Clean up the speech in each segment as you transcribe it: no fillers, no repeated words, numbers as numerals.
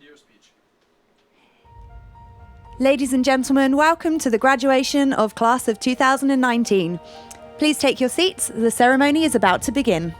your speech. Ladies and gentlemen, welcome to the graduation of class of 2019. Please take your seats. The ceremony is about to begin.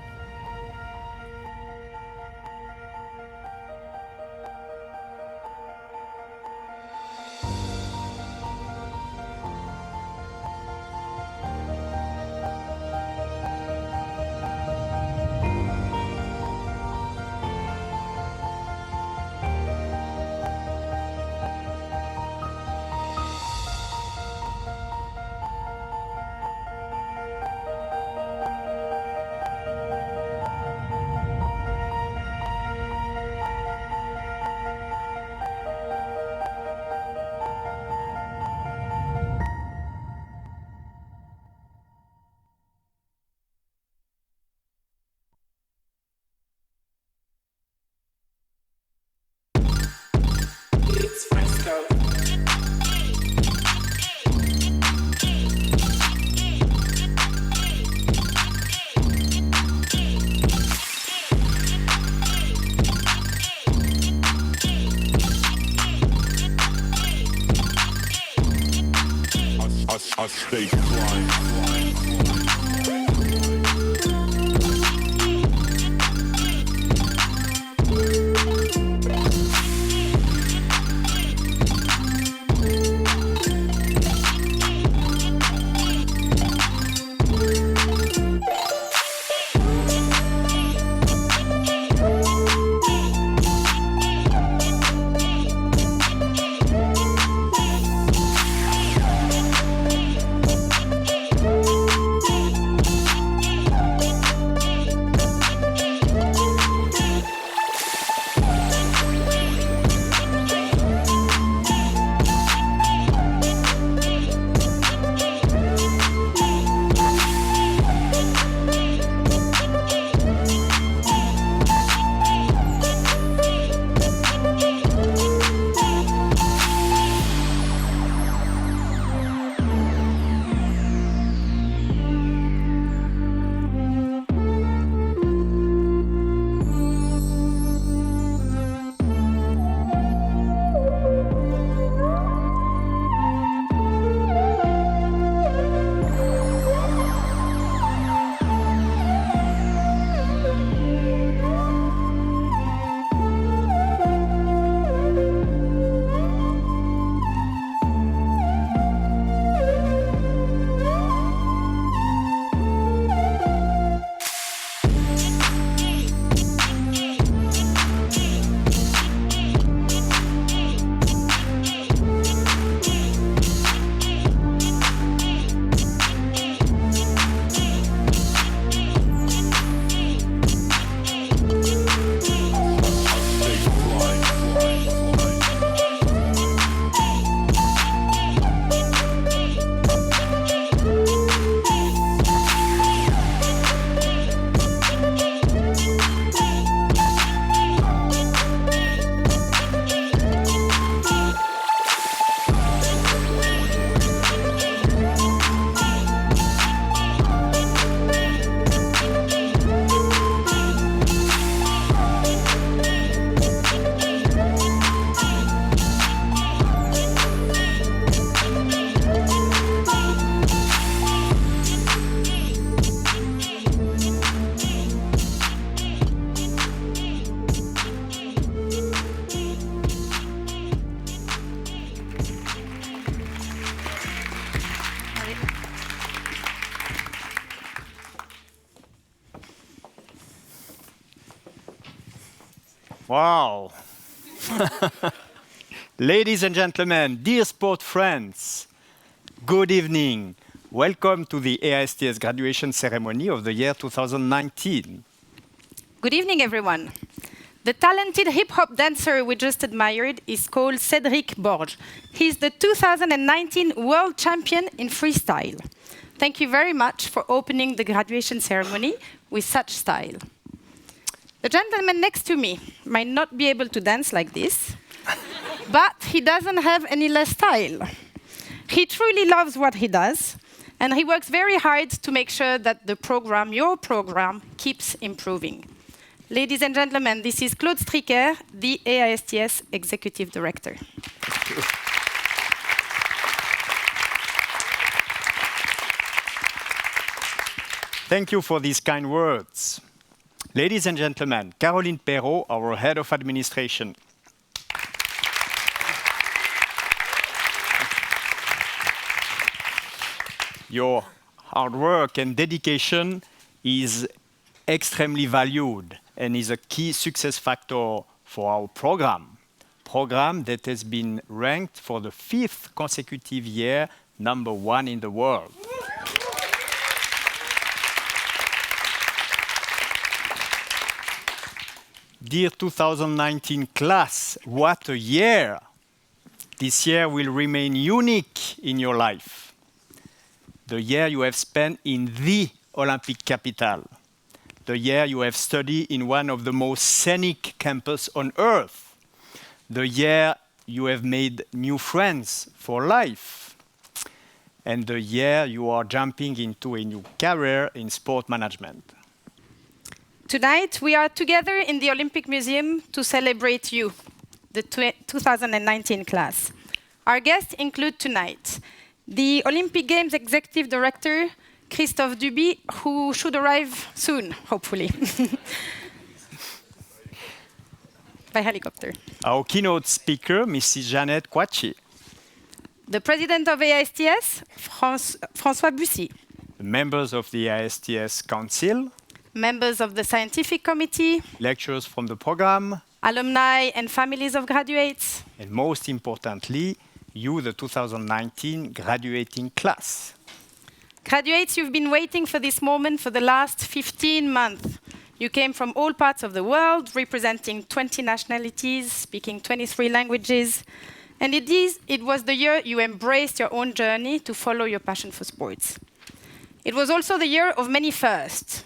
I stay flying. Wow! Ladies and gentlemen, dear sport friends, good evening. Welcome to the AISTS graduation ceremony of the year 2019. Good evening, everyone. The talented hip-hop dancer we just admired is called Cédric Borges. He's the 2019 world champion in freestyle. Thank you very much for opening the graduation ceremony with such style. The gentleman next to me might not be able to dance like this, but he doesn't have any less style. He truly loves what he does, and he works very hard to make sure that the program, your program, keeps improving. Ladies and gentlemen, this is Claude Stricker, the AISTS Executive Director. Thank you for these kind words. Ladies and gentlemen, Caroline Perrault, our Head of Administration. Your hard work and dedication is extremely valued and is a key success factor for our program that has been ranked for the 5th consecutive year #1 in the world. Dear 2019 class, what a year! This year will remain unique in your life. The year you have spent in the Olympic capital. The year you have studied in one of the most scenic campuses on earth. The year you have made new friends for life. And the year you are jumping into a new career in sport management. Tonight, we are together in the Olympic Museum to celebrate you, the 2019 class. Our guests include tonight the Olympic Games Executive Director, Christophe, who should arrive soon, hopefully, by helicopter. Our keynote speaker, Mrs. Jeannette Coachier. The President of AISTS, François Bussy. The members of the AISTS Council. Members of the Scientific Committee. Lecturers from the program. Alumni and families of graduates. And most importantly, you, the 2019 graduating class. Graduates, you've been waiting for this moment for the last 15 months. You came from all parts of the world, representing 20 nationalities, speaking 23 languages. And it was the year you embraced your own journey to follow your passion for sports. It was also the year of many firsts.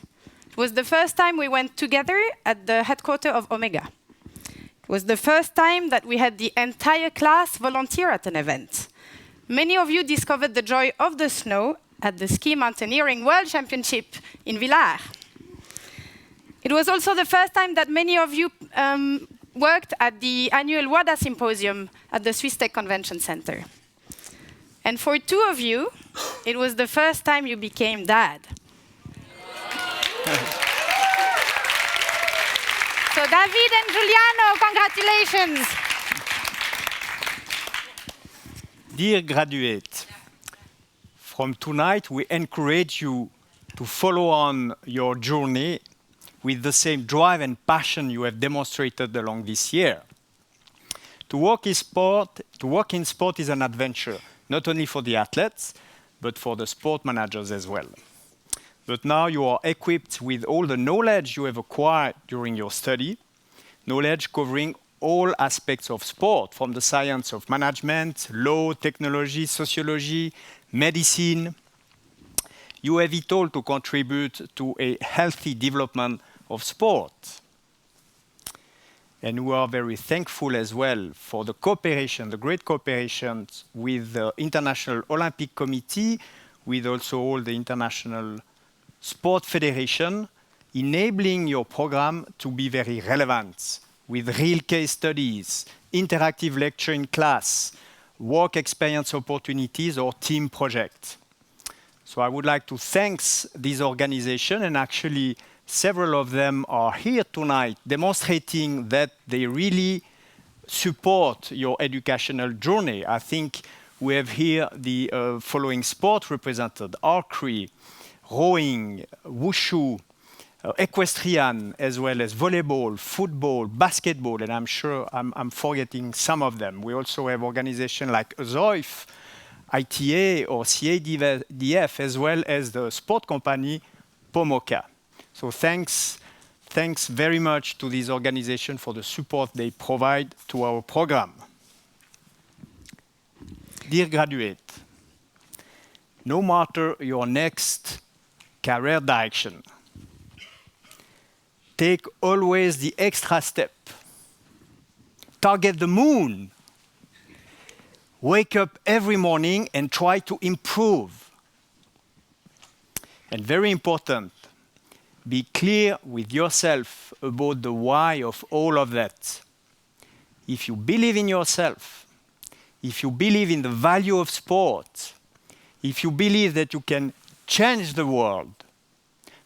It was the first time we went together at the headquarters of Omega. It was the first time that we had the entire class volunteer at an event. Many of you discovered the joy of the snow at the Ski Mountaineering World Championship in Villars. It was also the first time that many of you worked at the annual WADA Symposium at the Swiss Tech Convention Center. And for 2 of you, it was the first time you became dad. So David and Giuliano, congratulations. Dear graduate, from tonight we encourage you to follow on your journey with the same drive and passion you have demonstrated along this year. To work in sport is an adventure, not only for the athletes, but for the sport managers as well. But now you are equipped with all the knowledge you have acquired during your study, knowledge covering all aspects of sport, from the science of management, law, technology, sociology, medicine. You have it all to contribute to a healthy development of sport. And we are very thankful as well for the cooperation, the great cooperation with the International Olympic Committee, with also all the international sport federation, enabling your program to be very relevant with real case studies, interactive lecture in class, work experience opportunities or team projects. So I would like to thank this organization, and actually several of them are here tonight demonstrating that they really support your educational journey. I think we have here the following sport represented: archery, rowing, wushu, equestrian, as well as volleyball, football, basketball, and I'm sure I'm forgetting some of them. We also have organizations like ZOIF, ITA, or CADF, as well as the sport company Pomoca. So thanks very much to this organization for the support they provide to our program. Dear graduate, no matter your next career direction, take always the extra step. Target the moon. Wake up every morning and try to improve. And very important, Be clear with yourself about the why of all of that. If you believe in yourself, if you believe in the value of sport, if you believe that you can change the world,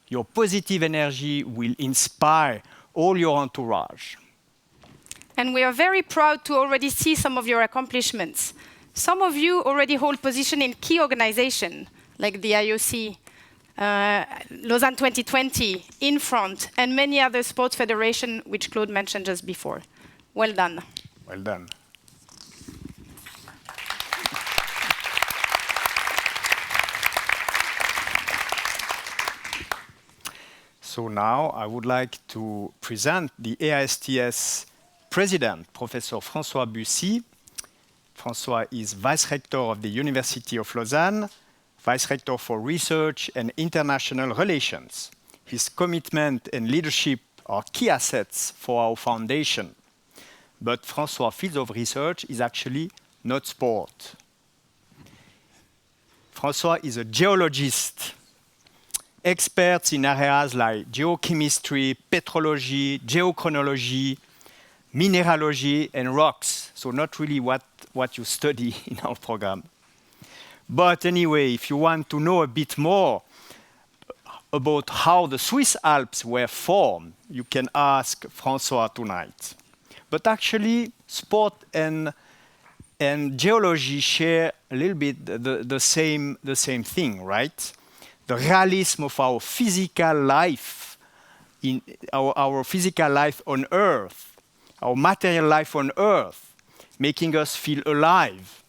your positive energy will inspire all your entourage. And we are very proud to already see some of your accomplishments. Some of you already hold position in key organizations, like the IOC, Lausanne 2020, Infront, and many other sports federations, which Claude mentioned just before. Well done. Well done. So now I would like to present the AISTS President, Professor François Bussy. François is Vice Rector of the University of Lausanne, Vice Rector for Research and International Relations. His commitment and leadership are key assets for our foundation. But François' field of research is actually not sport. François is a geologist, expert in areas like geochemistry, petrology, geochronology, mineralogy, and rocks. So not really what you study in our program. But anyway, if you want to know a bit more about how the Swiss Alps were formed, you can ask François tonight. But actually, sport and geology share a little bit the same thing, right? The realism of our physical life, in our physical life on Earth, our material life on Earth, making us feel alive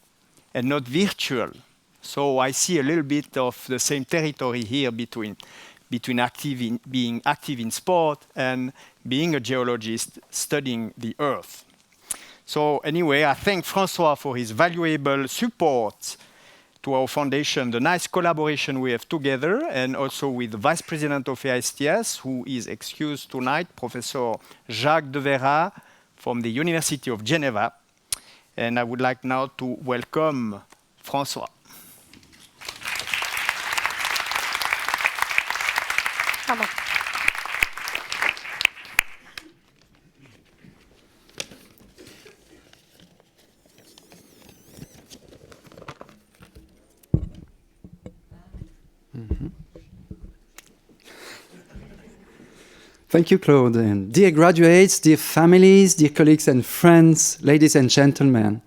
and not virtual. So I see a little bit of the same territory here between being active in sport and being a geologist studying the Earth. So anyway, I thank François for his valuable support to our foundation, the nice collaboration we have together, and also with the Vice President of AISTS, who is excused tonight, Professor Jacques de Vera from the University of Geneva. And I would like now to welcome François. Come on. Thank you, Claude. And dear graduates, dear families, dear colleagues and friends, ladies and gentlemen,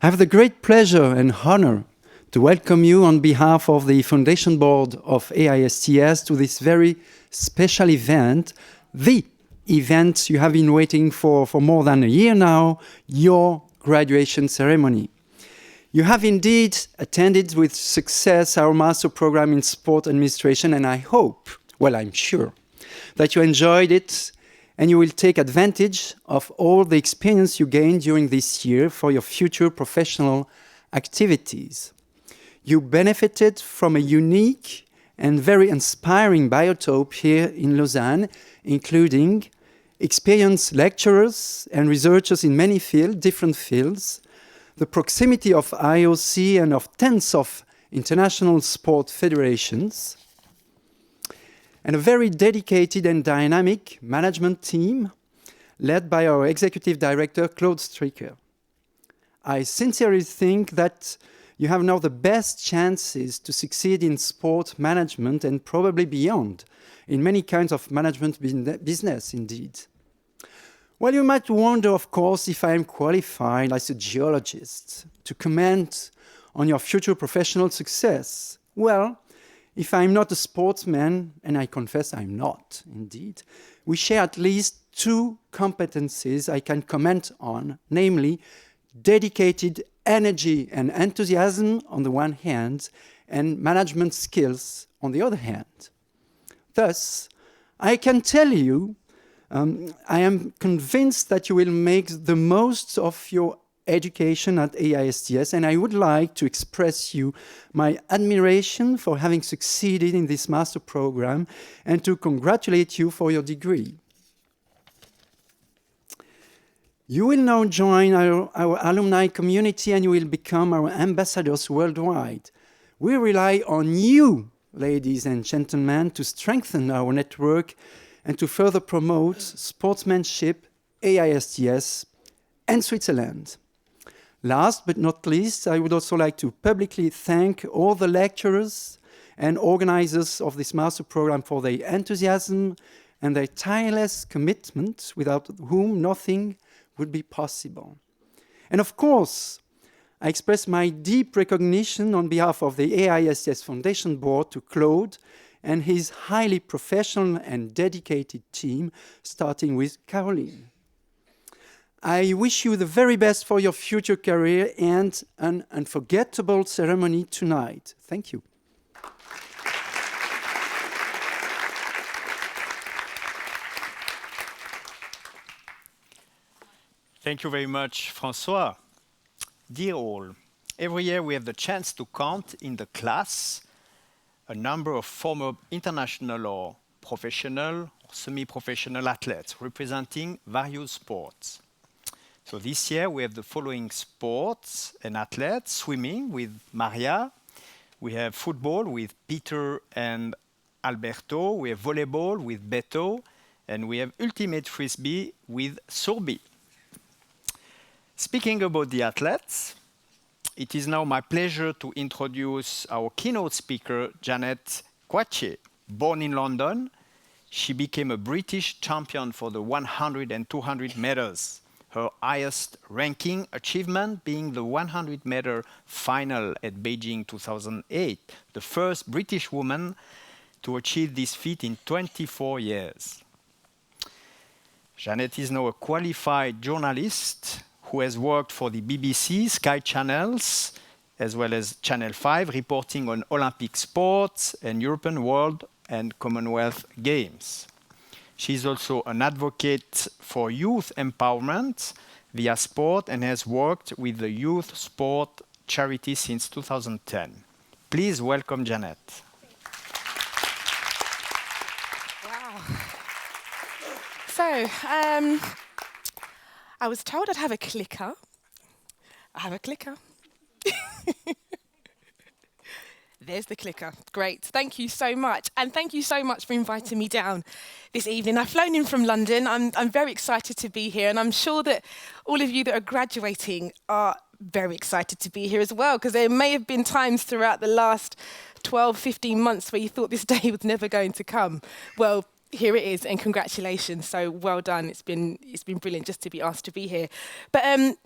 I have the great pleasure and honor to welcome you on behalf of the Foundation Board of AISTS to this very special event, the event you have been waiting for more than a year now, your graduation ceremony. You have indeed attended with success our master program in sport administration, and I hope, well, I'm sure, that you enjoyed it and you will take advantage of all the experience you gained during this year for your future professional activities. You benefited from a unique and very inspiring biotope here in Lausanne, including experienced lecturers and researchers in many fields, different fields, the proximity of IOC and of tens of international sport federations, and a very dedicated and dynamic management team led by our executive director, Claude Stricker. I sincerely think that you have now the best chances to succeed in sport management and probably beyond, in many kinds of management business indeed. Well, you might wonder, of course, if I am qualified as a geologist to comment on your future professional success. Well, if I'm not a sportsman, and I confess I'm not, indeed, we share at least two competencies I can comment on, namely dedicated energy and enthusiasm on the one hand, and management skills on the other hand. Thus, I can tell you, I am convinced that you will make the most of your education at AISTS, and I would like to express you my admiration for having succeeded in this master program and to congratulate you for your degree. You will now join our alumni community and you will become our ambassadors worldwide. We rely on you ladies and gentlemen, to strengthen our network and to further promote sportsmanship, AISTS, and Switzerland. Last but not least, I would also like to publicly thank all the lecturers and organizers of this master program for their enthusiasm and their tireless commitment, without whom nothing would be possible. And of course, I express my deep recognition on behalf of the AISTS Foundation Board to Claude and his highly professional and dedicated team, starting with Caroline. I wish you the very best for your future career and an unforgettable ceremony tonight. Thank you. Thank you very much, François. Dear all, every year we have the chance to count in the class a number of former international or professional or semi-professional athletes representing various sports. So this year we have the following sports and athletes: swimming with Maria, we have football with Peter and Alberto, we have volleyball with Beto, and we have ultimate frisbee with Surbi. Speaking about the athletes, it is now my pleasure to introduce our keynote speaker, Janet Quache. Born in London, she became a British champion for the 100 and 200 meters. Her highest ranking achievement being the 100-meter final at Beijing 2008, the first British woman to achieve this feat in 24 years. Janet is now a qualified journalist who has worked for the BBC, Sky Channels, as well as Channel 5, reporting on Olympic sports and European World and Commonwealth Games. She is also an advocate for youth empowerment via sport and has worked with the youth sport charity since 2010. Please welcome Janet. Wow. So, I was told I'd have a clicker. I have a clicker. There's the clicker. Great. Thank you so much. And thank you so much for inviting me down this evening. I've flown in from London. I'm very excited to be here. And I'm sure that all of you that are graduating are very excited to be here as well, because there may have been times throughout the last 12, 15 months where you thought this day was never going to come. Well, here it is, and congratulations. So well done. It's been brilliant just to be asked to be here. But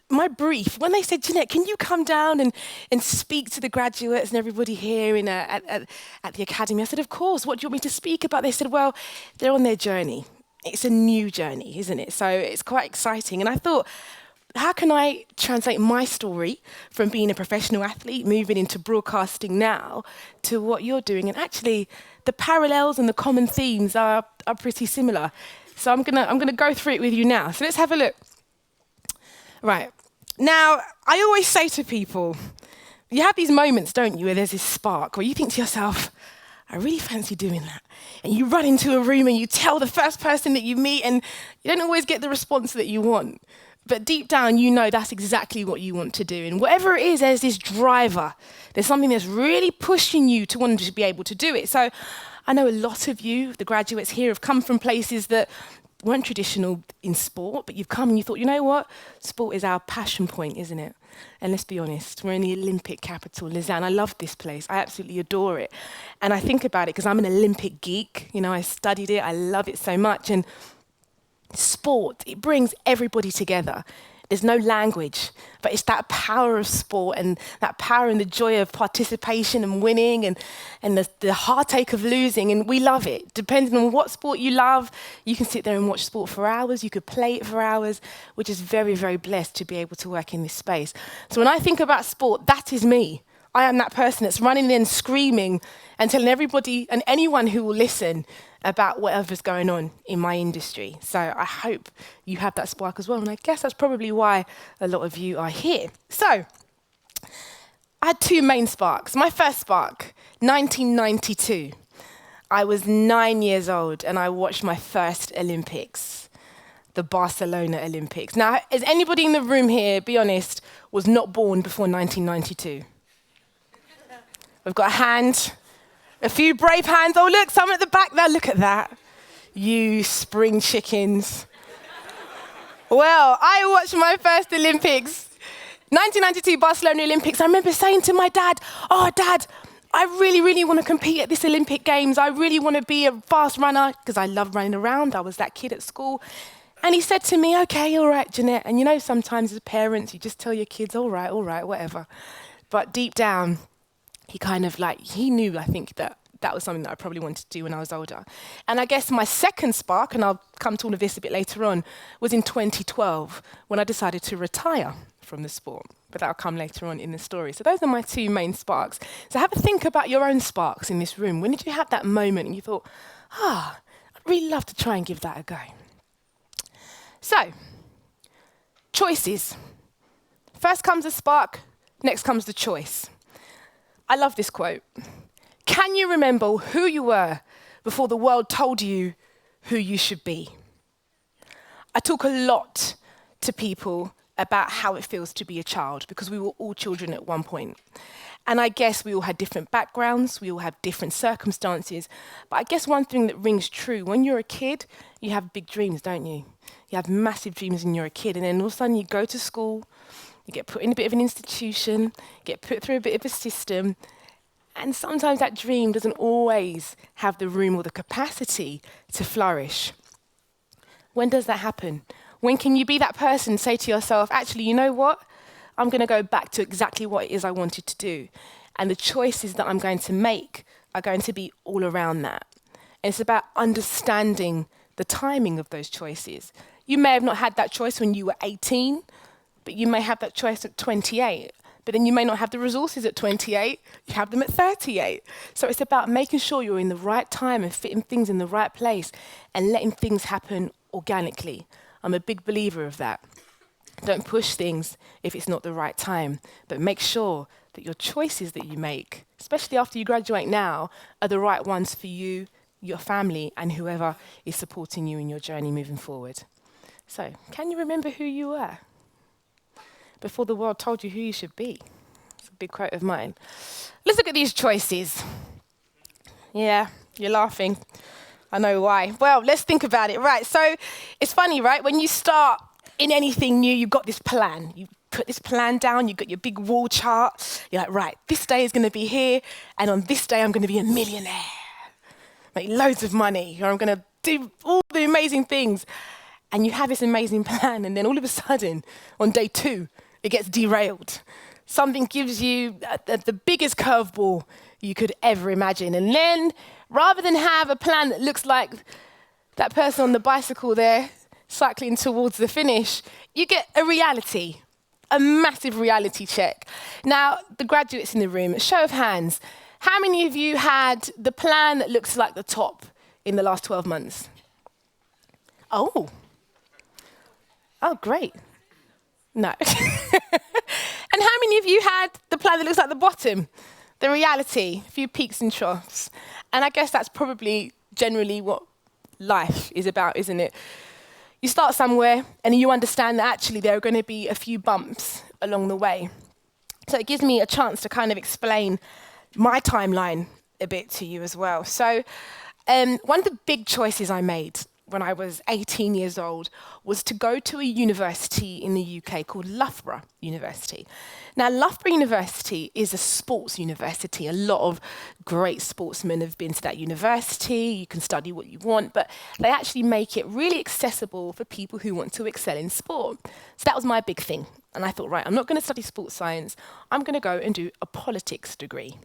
my brief, when they said, Jeanette, can you come down and speak to the graduates and everybody here at the academy? I said, of course. What do you want me to speak about? They said, well, they're on their journey. It's a new journey, isn't it? So it's quite exciting. And I thought, how can I translate my story from being a professional athlete, moving into broadcasting now, to what you're doing? And actually, the parallels and the common themes are pretty similar. So I'm gonna go through it with you now. So let's have a look. Right. Now, I always say to people, you have these moments, don't you, where there's this spark, where you think to yourself, I really fancy doing that. And you run into a room and you tell the first person that you meet, and you don't always get the response that you want. But deep down, you know that's exactly what you want to do. And whatever it is, there's this driver. There's something that's really pushing you to want to be able to do it. So I know a lot of you, the graduates here, have come from places that weren't traditional in sport, but you've come and you thought, you know what? Sport is our passion point, isn't it? And let's be honest, we're in the Olympic capital, Lausanne. I love this place. I absolutely adore it. And I think about it because I'm an Olympic geek. You know, I studied it. I love it so much. And sport, it brings everybody together. There's no language, but it's that power of sport and that power and the joy of participation and winning and the heartache of losing, and we love it. Depending on what sport you love, you can sit there and watch sport for hours, you could play it for hours. We're just very, very blessed to be able to work in this space. So when I think about sport, that is me. I am that person that's running in screaming and telling everybody and anyone who will listen about whatever's going on in my industry. So I hope you have that spark as well. And I guess that's probably why a lot of you are here. So I had two main sparks. My first spark, 1992. I was 9 years old and I watched my first Olympics, the Barcelona Olympics. Now, is anybody in the room here, be honest, was not born before 1992? We've got a hand. A few brave hands. Oh, look, someone at the back there. Look at that. You spring chickens. Well, I watched my first Olympics. 1992 Barcelona Olympics. I remember saying to my dad, oh, Dad, I really, really want to compete at this Olympic Games. I really want to be a fast runner because I love running around. I was that kid at school. And he said to me, okay, all right, Jeanette. And you know, sometimes as parents, you just tell your kids, all right, whatever. But deep down, he kind of he knew, I think, that was something that I probably wanted to do when I was older. And I guess my second spark, and I'll come to all of this a bit later on, was in 2012 when I decided to retire from the sport. But that'll come later on in the story. So those are my two main sparks. So have a think about your own sparks in this room. When did you have that moment and you thought, I'd really love to try and give that a go? So, choices. First comes the spark, next comes the choice. I love this quote. Can you remember who you were before the world told you who you should be? I talk a lot to people about how it feels to be a child, because we were all children at one point. And I guess we all had different backgrounds, we all have different circumstances, but I guess one thing that rings true, when you're a kid, you have big dreams, don't you? You have massive dreams when you're a kid, and then all of a sudden you go to school, you get put in a bit of an institution, get put through a bit of a system, and sometimes that dream doesn't always have the room or the capacity to flourish. When does that happen? When can you be that person, say to yourself, actually, you know what? I'm going to go back to exactly what it is I wanted to do. And the choices that I'm going to make are going to be all around that. And it's about understanding the timing of those choices. You may have not had that choice when you were 18, but you may have that choice at 28. But then you may not have the resources at 28, you have them at 38. So it's about making sure you're in the right time and fitting things in the right place and letting things happen organically. I'm a big believer of that. Don't push things if it's not the right time, but make sure that your choices that you make, especially after you graduate now, are the right ones for you, your family, and whoever is supporting you in your journey moving forward. So, can you remember who you were before the world told you who you should be? It's a big quote of mine. Let's look at these choices. Yeah, you're laughing. I know why. Well, let's think about it. Right, so it's funny, right? When you start in anything new, you've got this plan. You put this plan down, you've got your big wall chart. You're like, right, this day is going to be here, and on this day I'm going to be a millionaire. Make loads of money, or I'm going to do all the amazing things. And you have this amazing plan, and then all of a sudden, on day 2, it gets derailed. Something gives you the biggest curveball you could ever imagine. And then, rather than have a plan that looks like that person on the bicycle there, cycling towards the finish, you get a reality, a massive reality check. Now, the graduates in the room, show of hands, how many of you had the plan that looks like the top in the last 12 months? Oh, great. No. And how many of you had the plan that looks like the bottom? The reality, a few peaks and troughs. And I guess that's probably generally what life is about, isn't it? You start somewhere and you understand that actually there are going to be a few bumps along the way. So it gives me a chance to kind of explain my timeline a bit to you as well. So one of the big choices I made when I was 18 years old was to go to a university in the UK called Loughborough University. Now, Loughborough University is a sports university. A lot of great sportsmen have been to that university. You can study what you want, but they actually make it really accessible for people who want to excel in sport. So that was my big thing. And I thought, right, I'm not going to study sports science. I'm going to go and do a politics degree.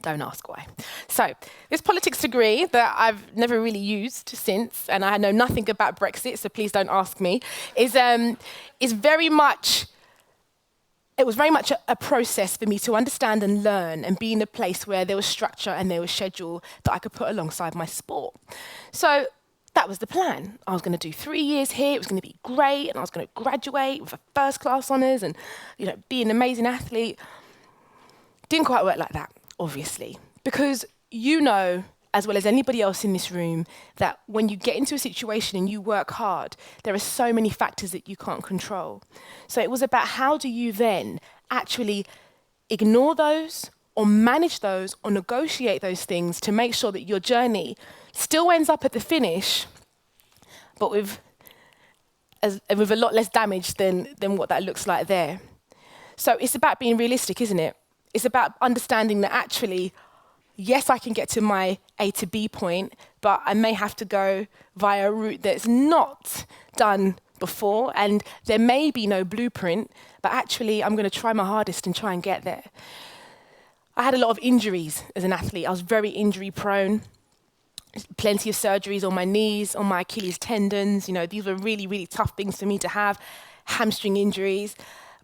Don't ask why. So this politics degree that I've never really used since, and I know nothing about Brexit, so please don't ask me, is very much, it was very much a process for me to understand and learn and be in a place where there was structure and there was schedule that I could put alongside my sport. So that was the plan. I was going to do 3 years here, it was going to be great, and I was going to graduate with a first class honours and be an amazing athlete. Didn't quite work like that. Obviously, because you know, as well as anybody else in this room, that when you get into a situation and you work hard, there are so many factors that you can't control. So it was about how do you then actually ignore those or manage those or negotiate those things to make sure that your journey still ends up at the finish, but with a lot less damage than what that looks like there. So it's about being realistic, isn't it? It's about understanding that actually, yes, I can get to my A to B point, but I may have to go via a route that's not done before, and there may be no blueprint, but actually I'm going to try my hardest and try and get there. I had a lot of injuries as an athlete. I was very injury prone. Plenty of surgeries on my knees, on my Achilles tendons. You know, these were really, really tough things for me to have, hamstring injuries.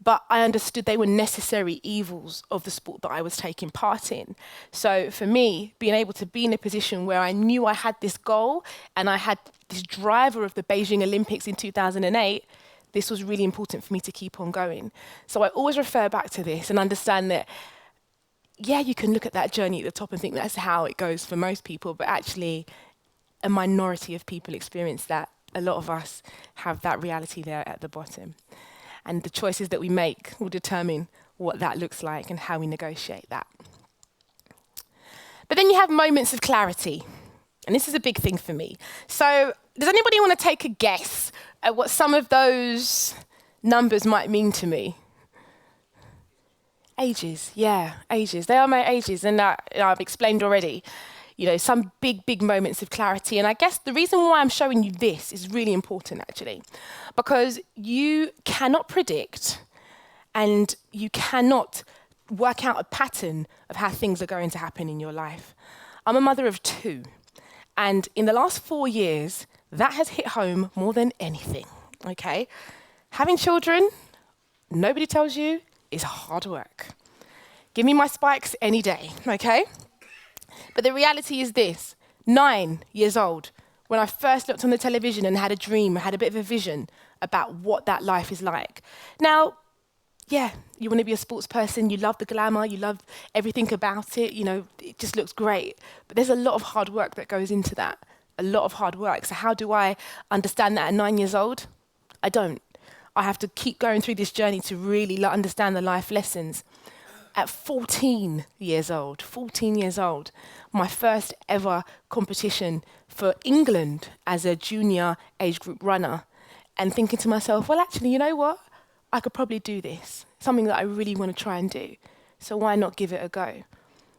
But I understood they were necessary evils of the sport that I was taking part in. So for me, being able to be in a position where I knew I had this goal and I had this driver of the Beijing Olympics in 2008, this was really important for me to keep on going. So I always refer back to this and understand that, yeah, you can look at that journey at the top and think that's how it goes for most people, but actually a minority of people experience that. A lot of us have that reality there at the bottom. And the choices that we make will determine what that looks like and how we negotiate that. But then you have moments of clarity. And this is a big thing for me. So does anybody want to take a guess at what some of those numbers might mean to me? Ages, yeah, ages. They are my ages, and I've explained already. You know, some big, big moments of clarity. And I guess the reason why I'm showing you this is really important, actually, because you cannot predict and you cannot work out a pattern of how things are going to happen in your life. I'm a mother of 2, and in the last 4 years, that has hit home more than anything, okay? Having children, nobody tells you, is hard work. Give me my spikes any day, okay? But the reality is this, 9 years old, when I first looked on the television and had a dream, had a bit of a vision about what that life is like. Now, yeah, you want to be a sports person, you love the glamour, you love everything about it, you know, it just looks great. But there's a lot of hard work that goes into that, a lot of hard work. So how do I understand that at 9 years old? I don't. I have to keep going through this journey to really understand the life lessons. At 14 years old, my first ever competition for England as a junior age group runner, and thinking to myself, well, actually, you know what? I could probably do this, something that I really want to try and do. So why not give it a go?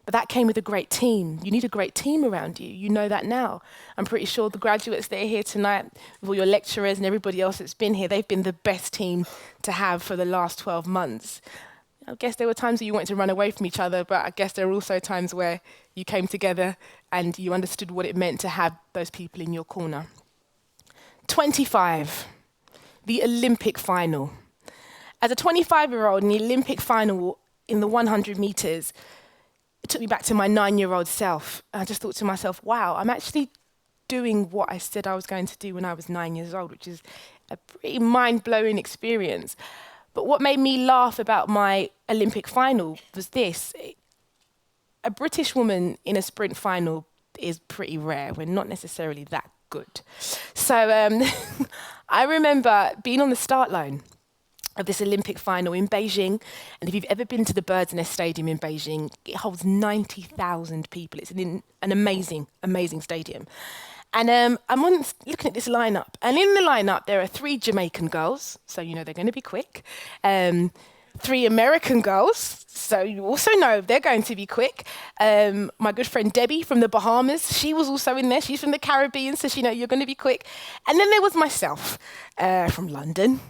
But that came with a great team. You need a great team around you. You know that now. I'm pretty sure the graduates that are here tonight, with all your lecturers and everybody else that's been here, they've been the best team to have for the last 12 months. I guess there were times that you wanted to run away from each other, but I guess there were also times where you came together and you understood what it meant to have those people in your corner. 25, the Olympic final. As a 25-year-old in the Olympic final in the 100 meters, it took me back to my 9-year-old self. I just thought to myself, wow, I'm actually doing what I said I was going to do when I was 9 years old, which is a pretty mind-blowing experience. But what made me laugh about my Olympic final was this. A British woman in a sprint final is pretty rare. We're not necessarily that good. So I remember being on the start line of this Olympic final in Beijing. And if you've ever been to the Bird's Nest Stadium in Beijing, it holds 90,000 people. It's an amazing, amazing stadium. And I'm looking at this lineup. And in the lineup, there are 3 Jamaican girls. So you know they're going to be quick. 3 American girls. So you also know they're going to be quick. My good friend Debbie from the Bahamas, she was also in there. She's from the Caribbean, so she know you're going to be quick. And then there was myself from London,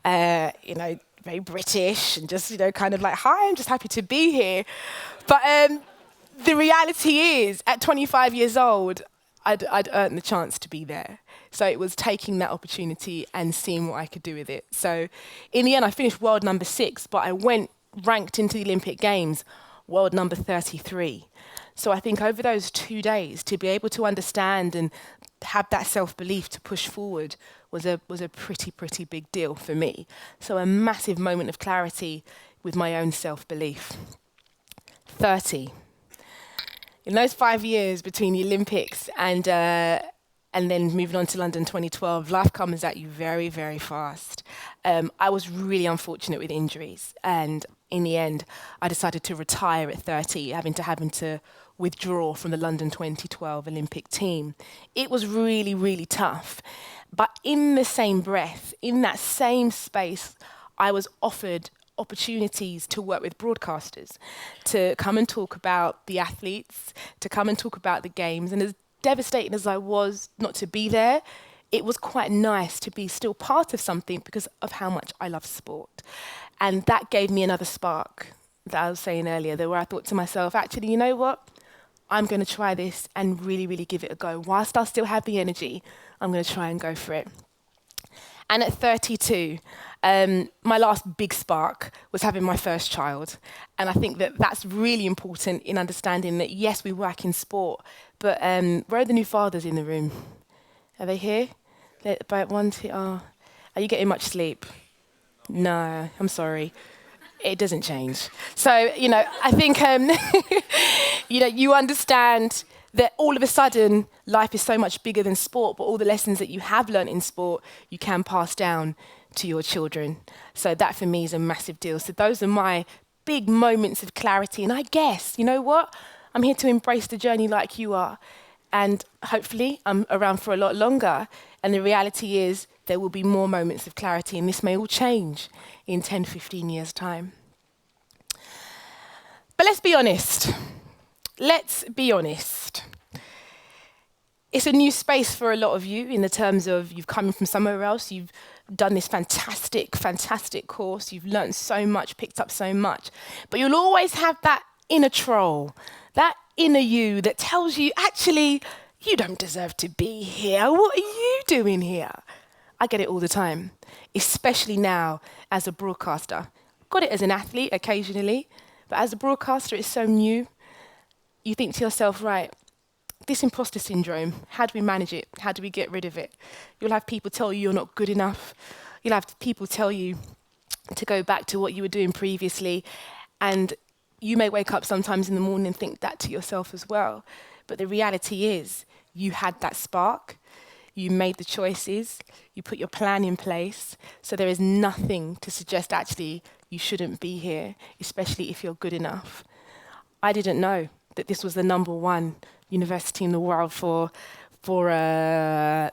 you know, very British and just, you know, kind of like, hi, I'm just happy to be here. But the reality is, at 25 years old, I'd earned the chance to be there. So it was taking that opportunity and seeing what I could do with it. So in the end, I finished world number 6, but I went ranked into the Olympic Games, world number 33. So I think over those 2 days, to be able to understand and have that self-belief to push forward was a pretty big deal for me. So a massive moment of clarity with my own self-belief. 30. In those 5 years between the Olympics and then moving on to London 2012, life comes at you very, very fast. I was really unfortunate with injuries. And in the end, I decided to retire at 30, having to withdraw from the London 2012 Olympic team. It was really, really tough. But in the same breath, in that same space, I was offered opportunities to work with broadcasters, to come and talk about the athletes, to come and talk about the games. And as devastating as I was not to be there, it was quite nice to be still part of something because of how much I love sport. And that gave me another spark that I was saying earlier, where I thought to myself, actually, you know what? I'm going to try this and really, really give it a go. Whilst I still have the energy, I'm going to try and go for it. And at 32, my last big spark was having my first child. And I think that that's really important in understanding that, yes, we work in sport, but where are the new fathers in the room? Are they here? About 1, 2, are you getting much sleep? No, I'm sorry. It doesn't change. So, I think, you understand that all of a sudden life is so much bigger than sport, but all the lessons that you have learned in sport, you can pass down to your children. So that for me is a massive deal. So those are my big moments of clarity. And I guess, you know what? I'm here to embrace the journey like you are. And hopefully I'm around for a lot longer. And the reality is there will be more moments of clarity, and this may all change in 10, 15 years' time. But let's be honest. Let's be honest. It's a new space for a lot of you in the terms of you've come from somewhere else, you've done this fantastic, fantastic course, you've learned so much, picked up so much, but you'll always have that inner troll, that inner you that tells you, actually, you don't deserve to be here. What are you doing here? I get it all the time, especially now as a broadcaster. Got it as an athlete occasionally, but as a broadcaster, it's so new. You think to yourself, right, this imposter syndrome, how do we manage it? How do we get rid of it? You'll have people tell you you're not good enough. You'll have people tell you to go back to what you were doing previously. And you may wake up sometimes in the morning and think that to yourself as well. But the reality is you had that spark. You made the choices. You put your plan in place. So there is nothing to suggest actually you shouldn't be here, especially if you're good enough. I didn't know that this was the #1 university in the world for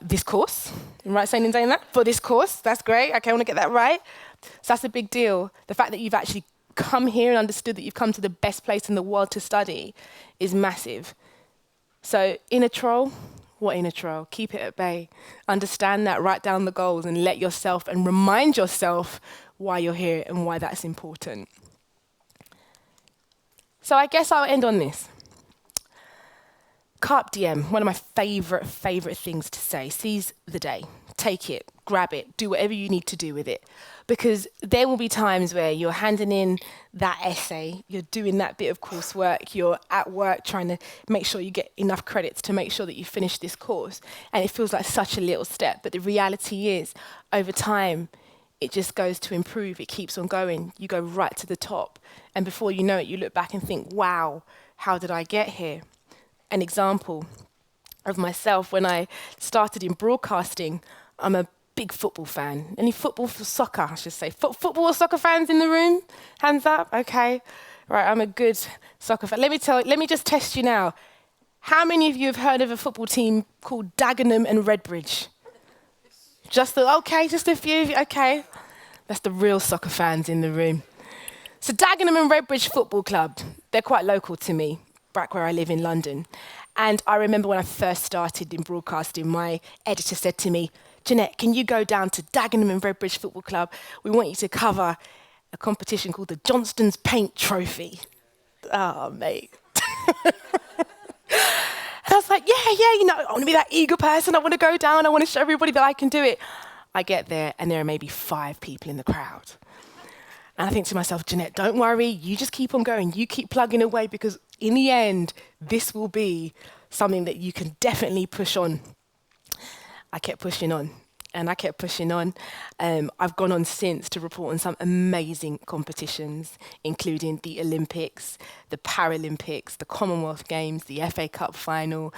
this course. Am I right saying that? For this course, that's great. Okay, I want to get that right. So that's a big deal. The fact that you've actually come here and understood that you've come to the best place in the world to study is massive. So inner troll, what inner troll? Keep it at bay. Understand that, write down the goals and let yourself and remind yourself why you're here and why that's important. So I guess I'll end on this. Carpe diem, one of my favorite things to say. Seize the day. Take it, grab it, do whatever you need to do with it. Because there will be times where you're handing in that essay, you're doing that bit of coursework, you're at work trying to make sure you get enough credits to make sure that you finish this course. And it feels like such a little step. But the reality is, over time, it just goes to improve. It keeps on going. You go right to the top. And before you know it, you look back and think, wow, how did I get here? An example of myself, when I started in broadcasting, I'm a big football fan. Any soccer, I should say. Football or soccer fans in the room? Hands up, okay. Right, I'm a good soccer fan. Let me just test you now. How many of you have heard of a football team called Dagenham and Redbridge? Just a few, okay. That's the real soccer fans in the room. So Dagenham and Redbridge Football Club, they're quite local to me, back where I live in London. And I remember when I first started in broadcasting, my editor said to me, Jeanette, can you go down to Dagenham and Redbridge Football Club? We want you to cover a competition called the Johnston's Paint Trophy. Oh, mate. And I was like, yeah, I want to be that eager person. I want to go down. I want to show everybody that I can do it. I get there, and there are maybe 5 people in the crowd. And I think to myself, Jeanette, don't worry. You just keep on going. You keep plugging away, because in the end, this will be something that you can definitely push on. I kept pushing on, and I kept pushing on. I've gone on since to report on some amazing competitions, including the Olympics, the Paralympics, the Commonwealth Games, the FA Cup final,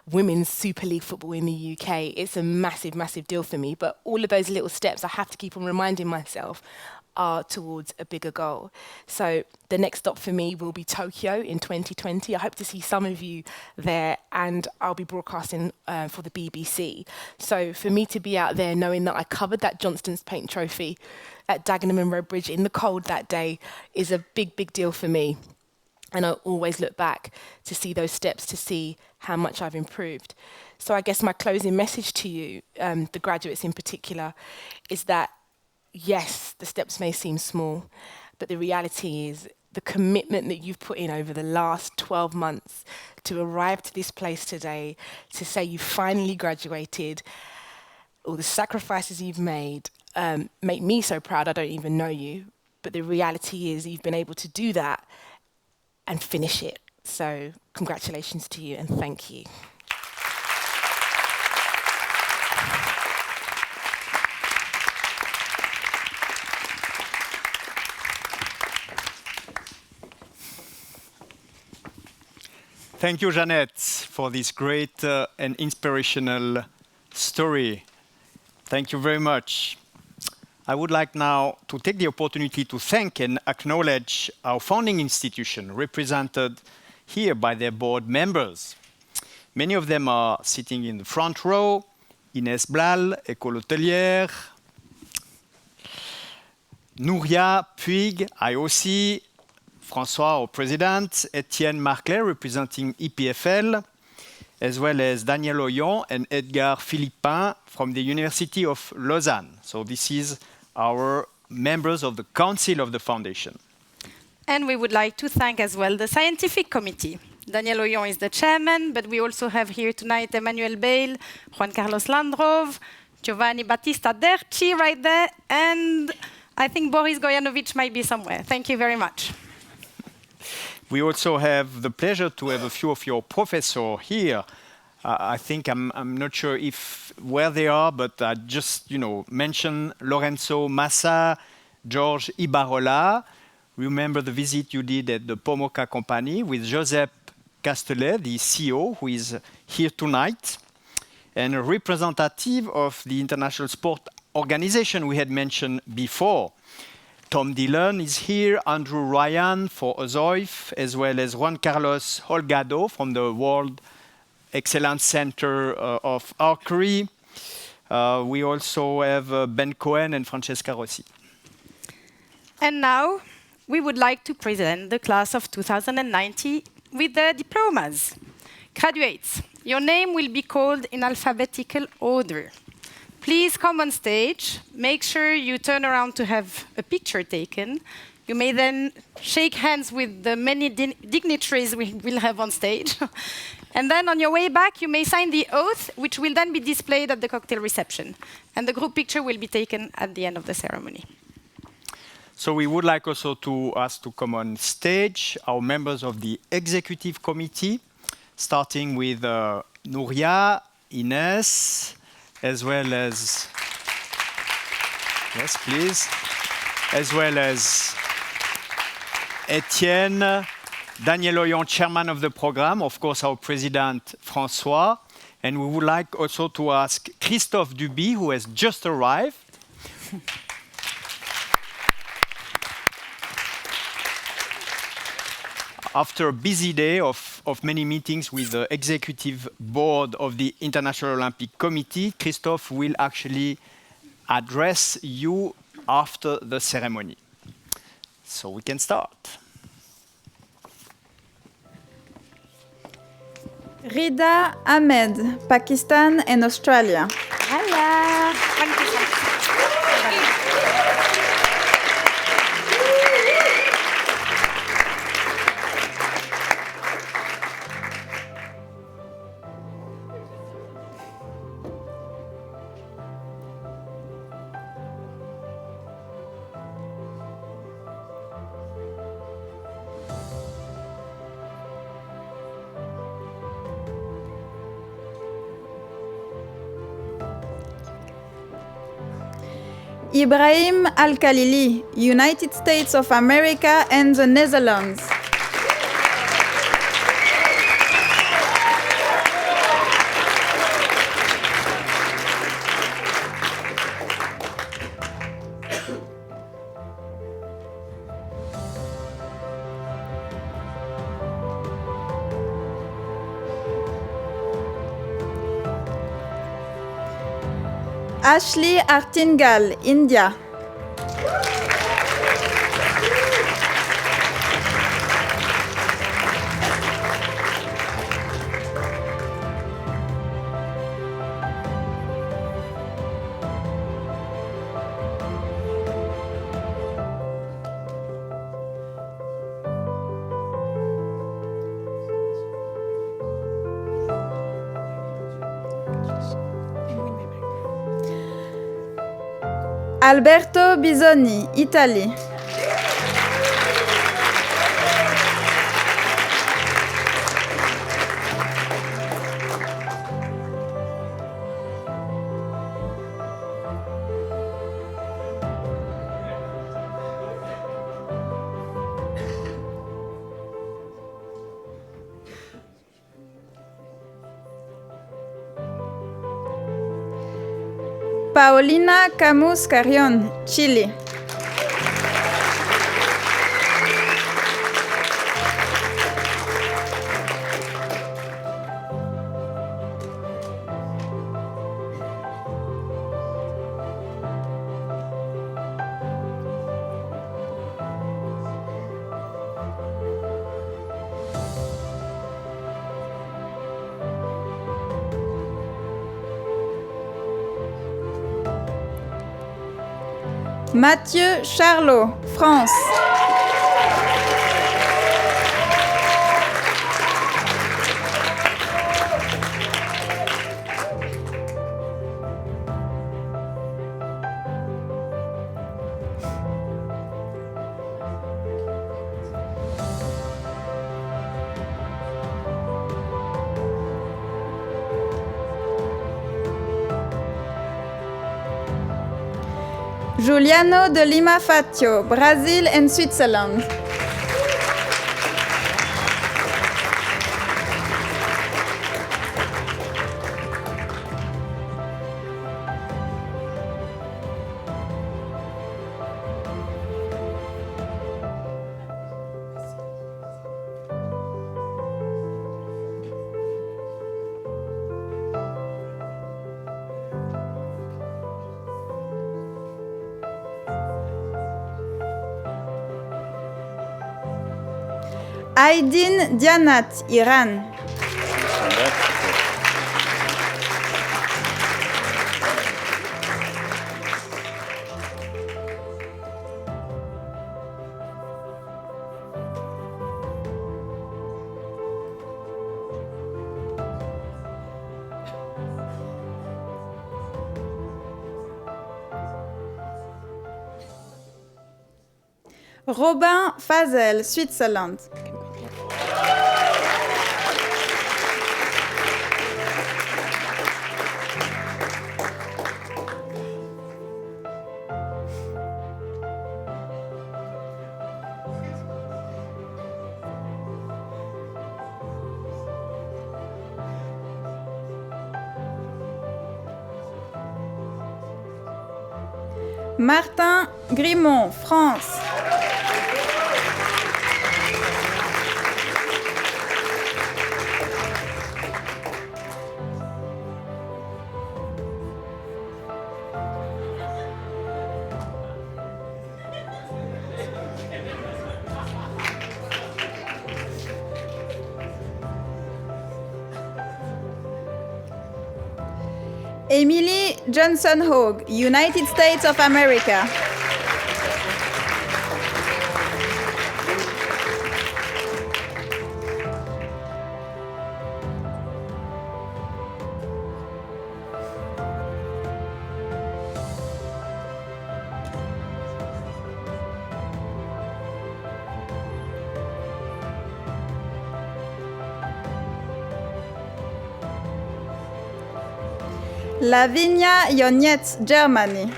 Women's Super League football in the UK. It's a massive, massive deal for me. But all of those little steps, I have to keep on reminding myself, are towards a bigger goal. So the next stop for me will be Tokyo in 2020. I hope to see some of you there, and I'll be broadcasting for the BBC. So for me to be out there knowing that I covered that Johnston's Paint Trophy at Dagenham and Redbridge in the cold that day is a big, big deal for me. And I always look back to see those steps, to see how much I've improved. So I guess my closing message to you, the graduates in particular, is that yes, the steps may seem small, but the reality is the commitment that you've put in over the last 12 months to arrive to this place today, to say you finally graduated, all the sacrifices you've made, make me so proud. I don't even know you, but the reality is you've been able to do that and finish it. So congratulations to you and thank you. Thank you, Jeanette, for this great and inspirational story. Thank you very much. I would like now to take the opportunity to thank and acknowledge our founding institution, represented here by their board members. Many of them are sitting in the front row: Inès Blal, École Hôtelière, Nouria Puig, IOC, François, our president, Etienne Marclay, representing EPFL, as well as Daniel Oyon and Edgar Philippin from the University of Lausanne. So this is our members of the council of the foundation. And we would like to thank as well the scientific committee. Daniel Oyon is the chairman, but we also have here tonight Emmanuel Bale, Juan Carlos Landrov, Giovanni Battista Derci right there, and I think Boris Gojanovic might be somewhere. Thank you very much. We also have the pleasure to have a few of your professors here. I think I'm not sure if where they are, but I just mention Lorenzo Massa, George Ibarola. Remember the visit you did at the Pomoca company with Josep Castellet, the CEO, who is here tonight, and a representative of the International Sport Organization we had mentioned before. Tom Dillon is here, Andrew Ryan for Ozoif, as well as Juan Carlos Holgado from the World Excellence Center of Archery. We also have Ben Cohen and Francesca Rossi. And now we would like to present the class of 2090 with their diplomas. Graduates, your name will be called in alphabetical order. Please come on stage. Make sure you turn around to have a picture taken. You may then shake hands with the many dignitaries we will have on stage. And then on your way back, you may sign the oath, which will then be displayed at the cocktail reception. And the group picture will be taken at the end of the ceremony. So we would like also to ask to come on stage our members of the executive committee, starting with Nouria, Inès, as well as, yes, please, as well as Etienne, Daniel Oyon, chairman of the program, of course, our president, François. And we would like also to ask Christophe Duby, who has just arrived. After a busy day of many meetings with the executive board of the International Olympic Committee, Christophe will actually address you after the ceremony. So we can start. Rida Ahmed, Pakistan and Australia. Hello. Ibrahim Al-Khalili, United States of America and the Netherlands. Ashley Artingal, India. Alberto Bisoni, Italie. Paulina Camus Carrion, Chile. Mathieu Charlot, France. Giuliano de Lima Fatio, Brazil and Switzerland. Aydin Dianat, Iran. Robin Fazel, Switzerland. Martin Grimont, France. Emily Johnson Hogue, United States of America. Lavinia Jonietz, Germany.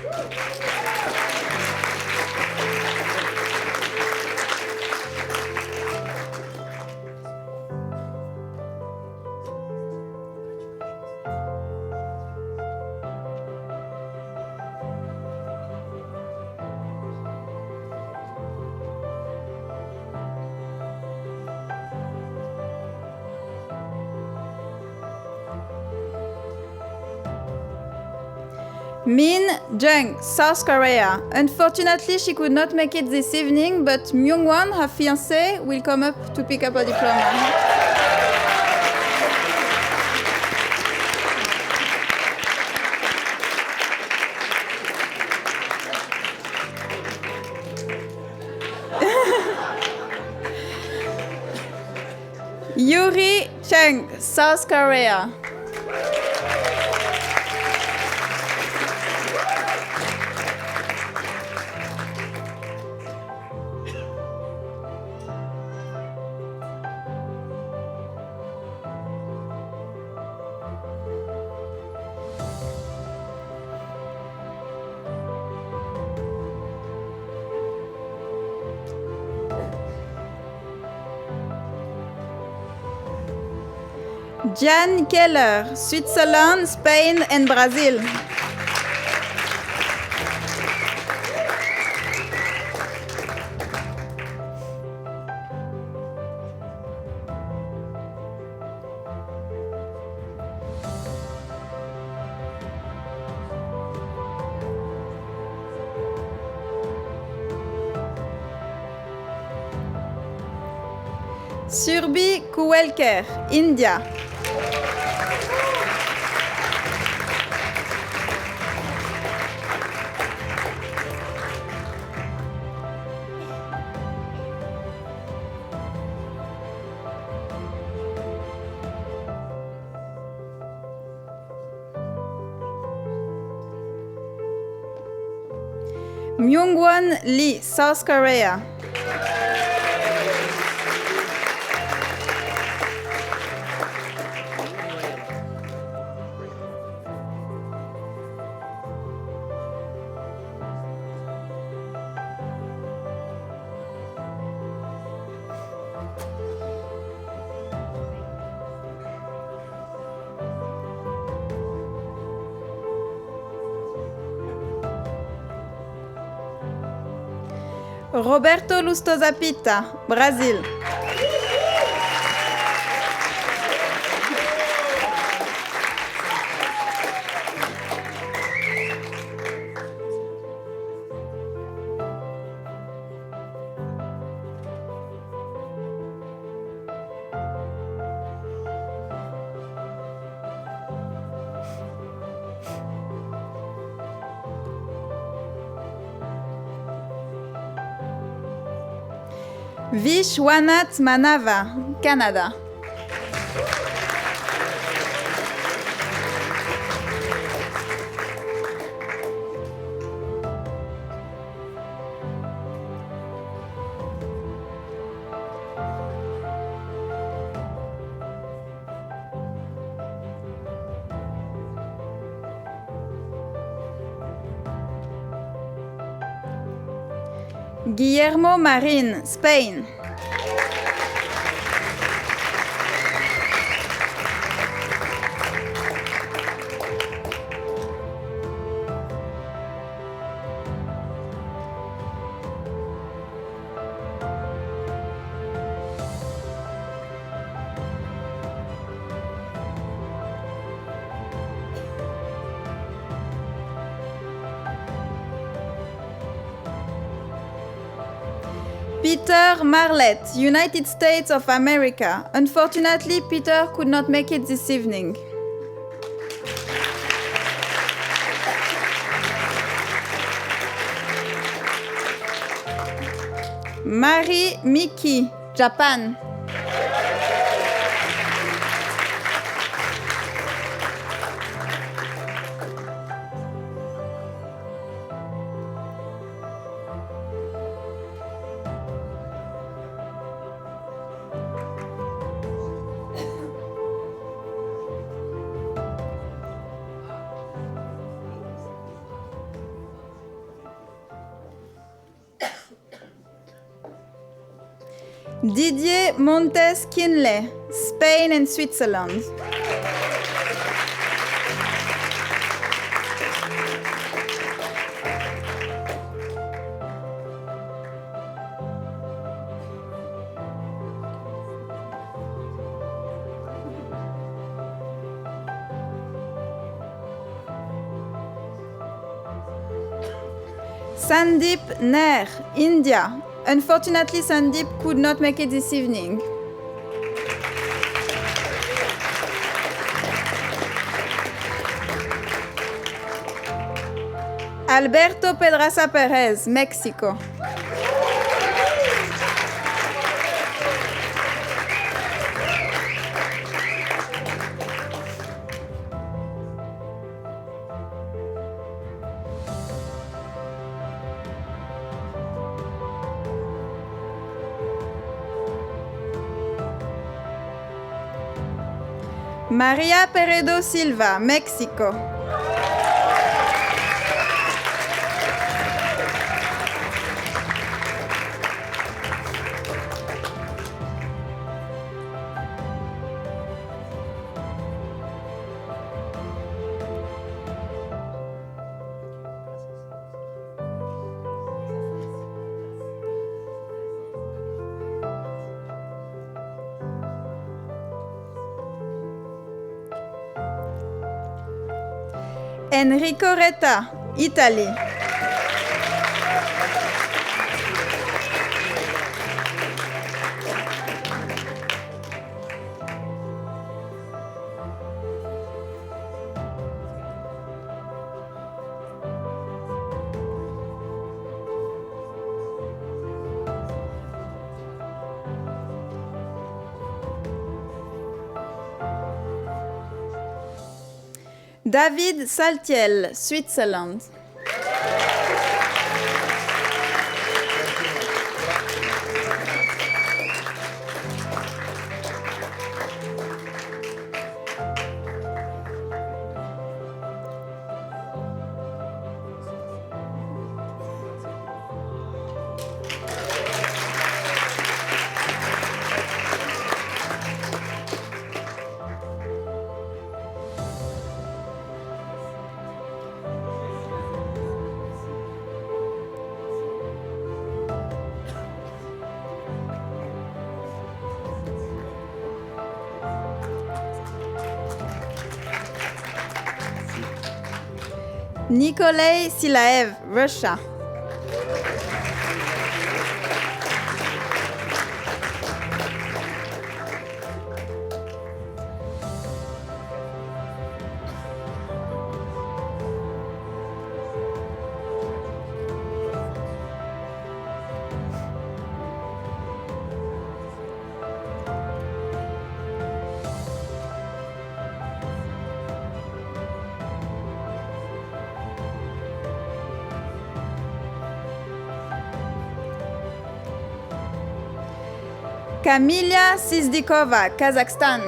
Min Jung, South Korea. Unfortunately, she could not make it this evening, but Myung-won, her fiancé, will come up to pick up her diploma. Yuri Chung, South Korea. Jan Keller, Switzerland, Spain, and Brazil. Surbi Kuwelker, India. Myung-won Lee, South Korea. Roberto Lustosa Pita, Brazil. Vishwanath Manava, Canada. Guillermo Marin, Spain. Peter Marlett, United States of America. Unfortunately, Peter could not make it this evening. Mari Miki, Japan. Didier Montes Kinley, Spain and Switzerland. Sandeep Nair, India. Unfortunately, Sandeep could not make it this evening. Alberto Pedraza Perez, Mexico. Maria Peredo Silva, Mexico. Enrico Retta, Italy. David Saltiel, Switzerland. Nikolai Silaev, Russia. Kamilia Sizdikova, Kazakhstan.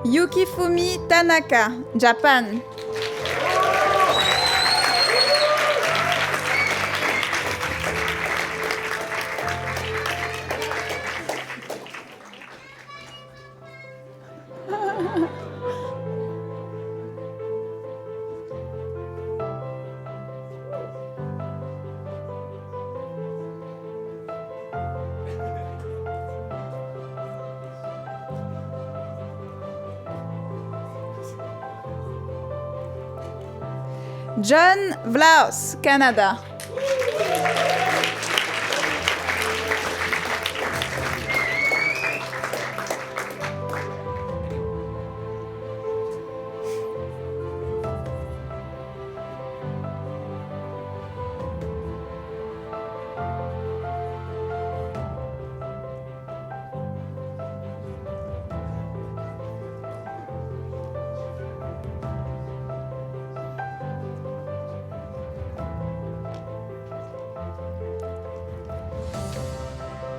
Yukifumi Tanaka, Japan. John Vlaus, Canada.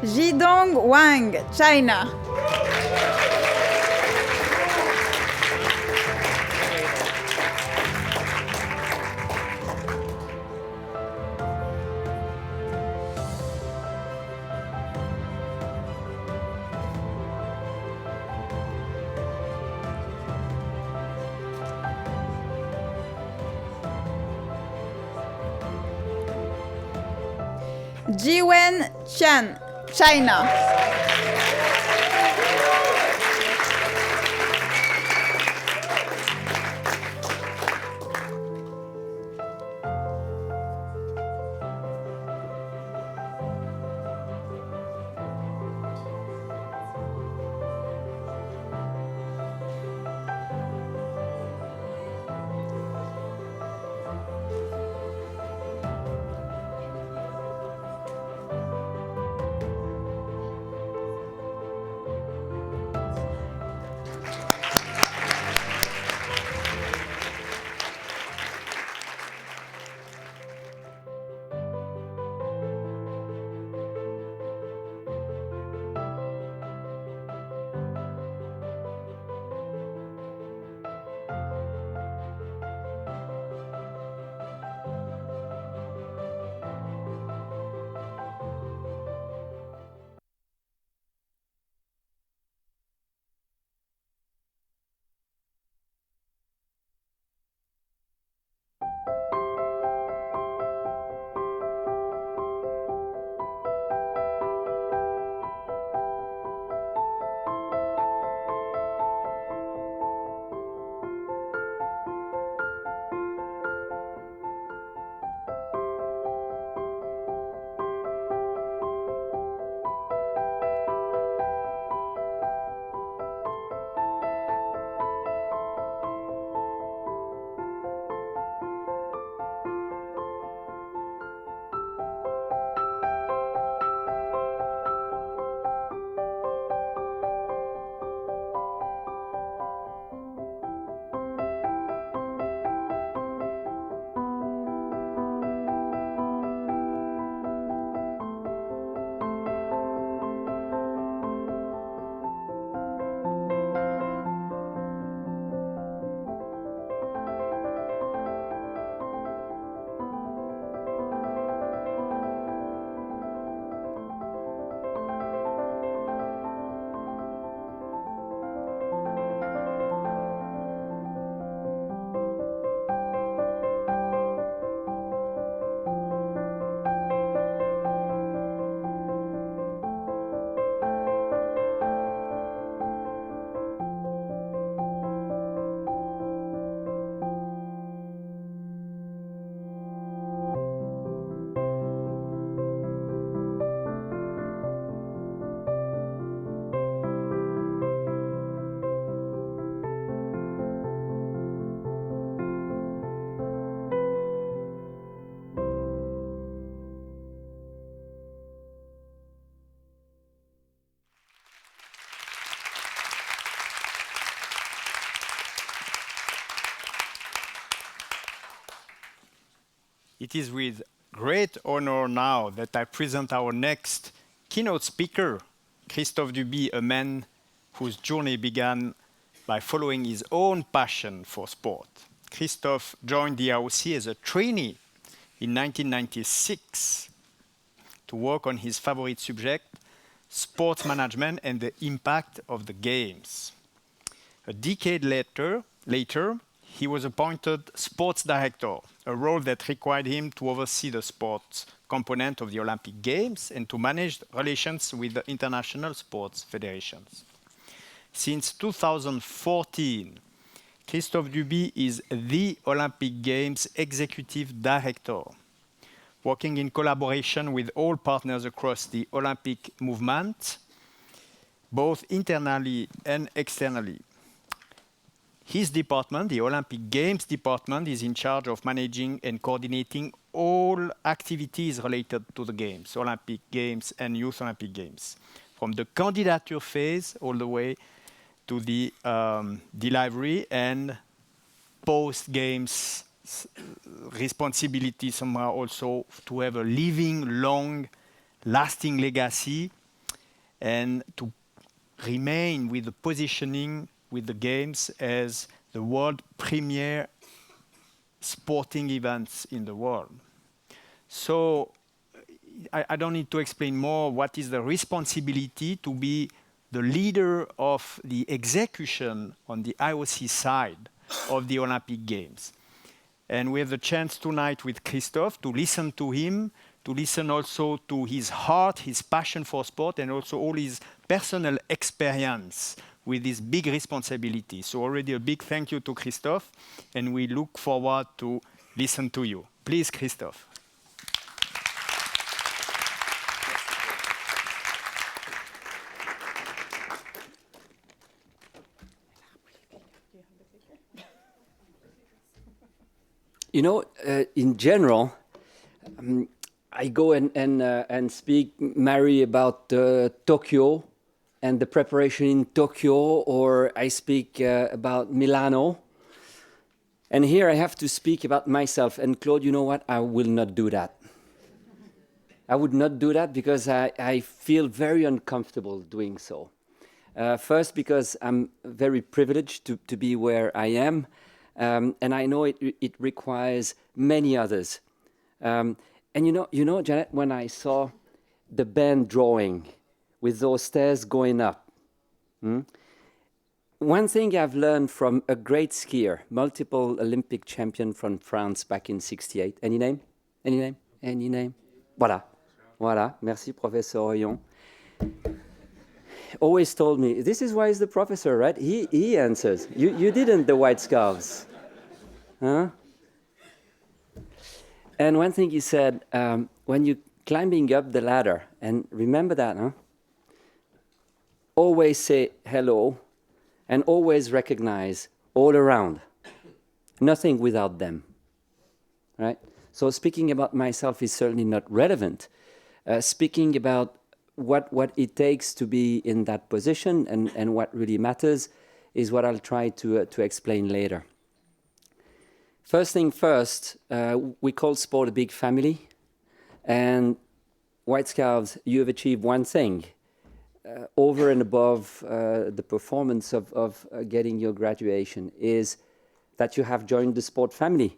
Jidong Wang, China. Jiwen Qian, China. It is with great honor now that I present our next keynote speaker, Christophe Duby, a man whose journey began by following his own passion for sport. Christophe joined the AOC as a trainee in 1996 to work on his favorite subject, sports management and the impact of the games. A decade later, he was appointed sports director, a role that required him to oversee the sports component of the Olympic Games and to manage relations with the international sports federations. Since 2014, Christophe Duby is the Olympic Games executive director, working in collaboration with all partners across the Olympic movement, both internally and externally. His department, the Olympic Games department, is in charge of managing and coordinating all activities related to the Games, Olympic Games and Youth Olympic Games, from the candidature phase all the way to the delivery and post-Games responsibility somehow also to have a living, long, lasting legacy and to remain with the positioning with the Games as the world premier sporting events in the world. So I don't need to explain more what is the responsibility to be the leader of the execution on the IOC side of the Olympic Games. And we have the chance tonight with Christophe to listen to him, to listen also to his heart, his passion for sport, and also all his personal experience with this big responsibility. So already a big thank you to Christophe, and we look forward to listen to you. Please, Christophe. You know, in general, I go and speak Mary about Tokyo and the preparation in Tokyo, or I speak about Milano. And here I have to speak about myself. And Claude, you know what? I will not do that. I would not do that because I feel very uncomfortable doing so. First, because I'm very privileged to be where I am. And I know it requires many others. And you know, Janet, when I saw the band drawing with those stairs going up, one thing I've learned from a great skier, multiple Olympic champion from France back in '68. Any name? Any name? Any name? Voilà. Voilà. Merci, Professor Orion. Always told me, this is why he's the professor, right? He answers. You didn't, the white scarves. Huh? And one thing he said, when you're climbing up the ladder, and remember that, huh? Always say hello, and always recognize all around. Nothing without them, right? So speaking about myself is certainly not relevant. Speaking about what it takes to be in that position and what really matters is what I'll try to explain later. First thing first, we call sport a big family, and White Scarves, you have achieved one thing, over and above the performance of getting your graduation, is that you have joined the sport family.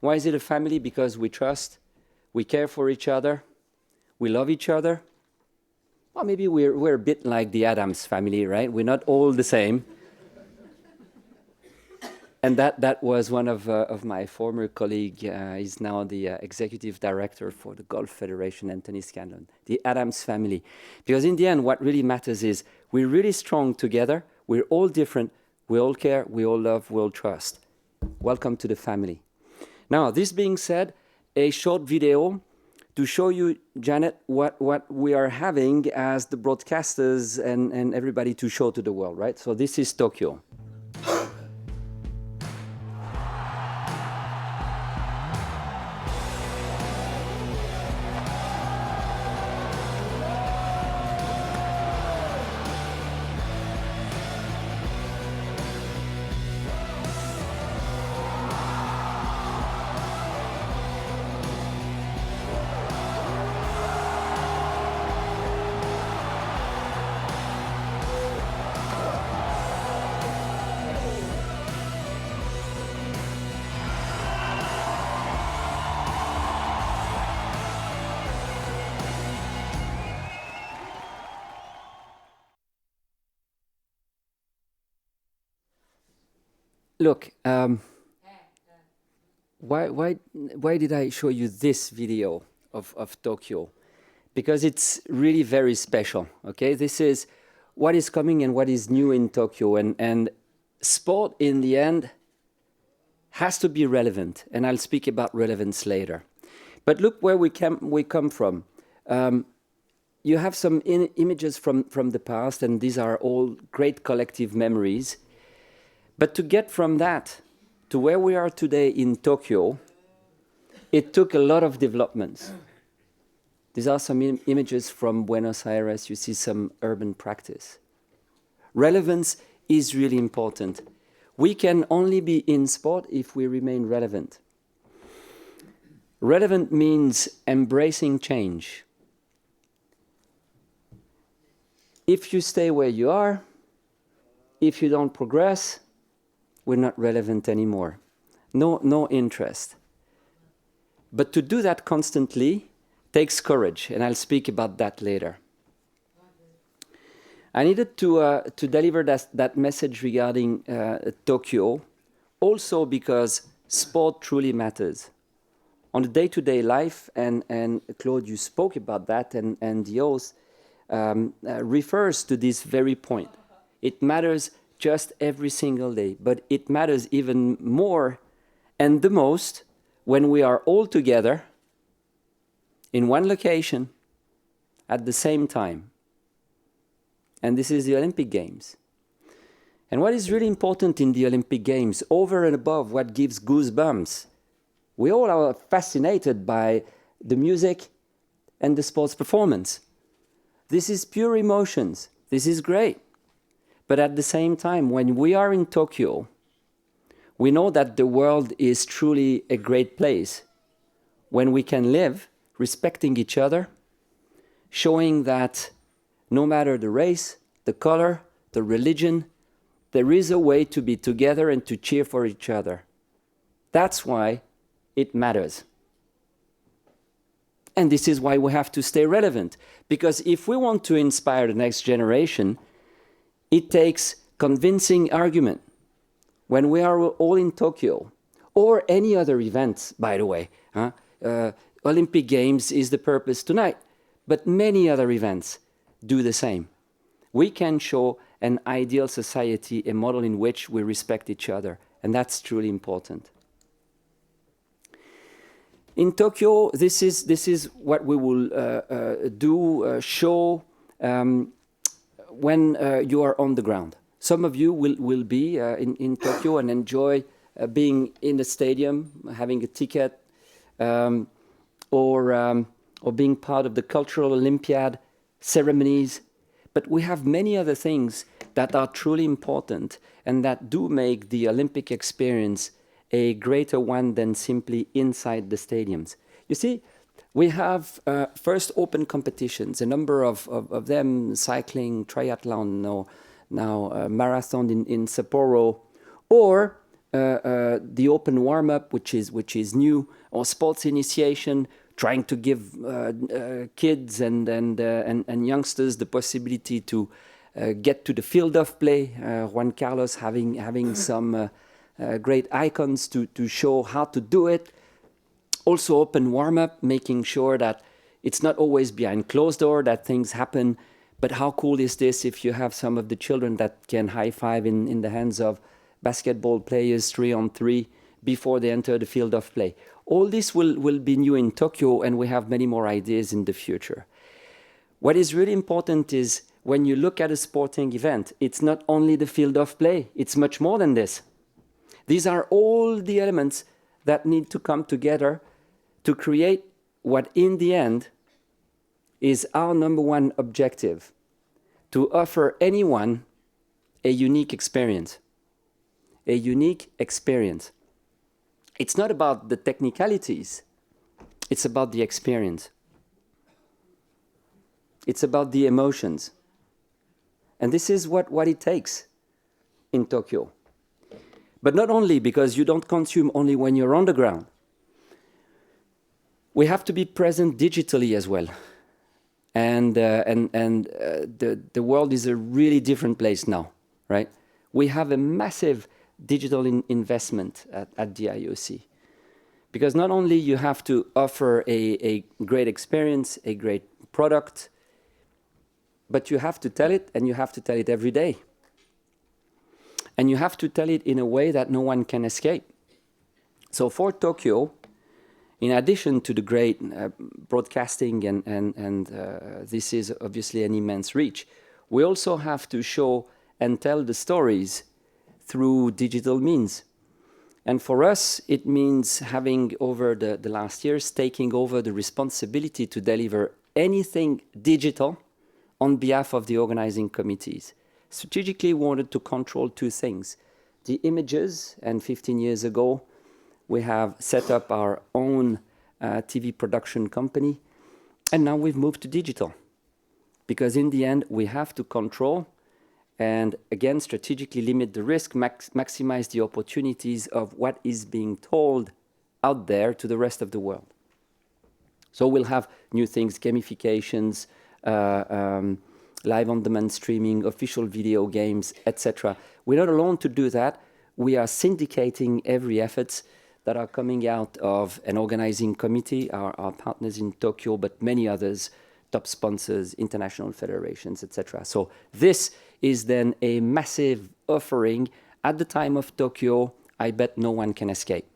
Why is it a family? Because we trust, we care for each other, we love each other. Well, maybe we're a bit like the Addams family, right? We're not all the same. And that was one of my former colleagues. He's now the executive director for the Golf Federation, Anthony Scanlon, the Addams family. Because in the end, what really matters is we're really strong together. We're all different. We all care. We all love. We all trust. Welcome to the family. Now, this being said, a short video to show you, Janet, what we are having as the broadcasters and everybody to show to the world, right? So this is Tokyo. Look, why did I show you this video of Tokyo? Because it's really very special, okay? This is what is coming and what is new in Tokyo. And sport, in the end, has to be relevant. And I'll speak about relevance later. But look where we come from. You have some images from the past, and these are all great collective memories. But to get from that to where we are today in Tokyo, it took a lot of developments. These are some images from Buenos Aires. You see some urban practice. Relevance is really important. We can only be in sport if we remain relevant. Relevant means embracing change. If you stay where you are, if you don't progress, we're not relevant anymore. No interest. But to do that constantly takes courage, and I'll speak about that later. I needed to deliver that message regarding Tokyo, also because sport truly matters. on the day-to-day life, and Claude, you spoke about that, and the oath refers to this very point. It matters just every single day, but it matters even more and the most when we are all together in one location at the same time. And this is the Olympic Games. And what is really important in the Olympic Games, over and above what gives goosebumps, we all are fascinated by the music and the sports performance. This is pure emotions. This is great. But at the same time, when we are in Tokyo, we know that the world is truly a great place when we can live respecting each other, showing that no matter the race, the color, the religion, there is a way to be together and to cheer for each other. That's why it matters. And this is why we have to stay relevant. Because if we want to inspire the next generation, it takes convincing argument. When we are all in Tokyo, or any other event, by the way, Olympic Games is the purpose tonight, but many other events do the same. We can show an ideal society, a model in which we respect each other, and that's truly important. In Tokyo, this is what we will show when you are on the ground. Some of you will be in Tokyo and enjoy being in the stadium, having a ticket, or being part of the cultural Olympiad ceremonies. But we have many other things that are truly important and that do make the Olympic experience a greater one than simply inside the stadiums. You see, we have first open competitions, a number of them, cycling, triathlon, now marathon in Sapporo, or the open warm-up, which is new, or sports initiation, trying to give kids and youngsters the possibility to get to the field of play. Juan Carlos having some great icons to show how to do it. Also open warm-up, making sure that it's not always behind closed door that things happen. But how cool is this if you have some of the children that can high-five in the hands of basketball players 3-on-3 before they enter the field of play? All this will be new in Tokyo, and we have many more ideas in the future. What is really important is when you look at a sporting event, it's not only the field of play, it's much more than this. These are all the elements that need to come together to create what in the end is our number one objective: to offer anyone a unique experience. A unique experience. It's not about the technicalities, it's about the experience. It's about the emotions. And this is what it takes in Tokyo. But not only, because you don't consume only when you're on the ground. We have to be present digitally as well. And the world is a really different place now, right? We have a massive digital investment at the IOC. Because not only you have to offer a great experience, a great product, but you have to tell it, and you have to tell it every day. And you have to tell it in a way that no one can escape. So for Tokyo, in addition to the great broadcasting, and this is obviously an immense reach, we also have to show and tell the stories through digital means. And for us, it means having, over the last years, taking over the responsibility to deliver anything digital on behalf of the organizing committees. Strategically, we wanted to control two things: the images, and 15 years ago, we have set up our own TV production company, and now we've moved to digital. Because in the end, we have to control and, again, strategically limit the risk, maximize the opportunities of what is being told out there to the rest of the world. So we'll have new things, gamifications, live on-demand streaming, official video games, etc. We're not alone to do that. We are syndicating every effort that are coming out of an organizing committee, our partners in Tokyo, but many others, top sponsors, international federations, etc. So this is then a massive offering. At the time of Tokyo, I bet no one can escape.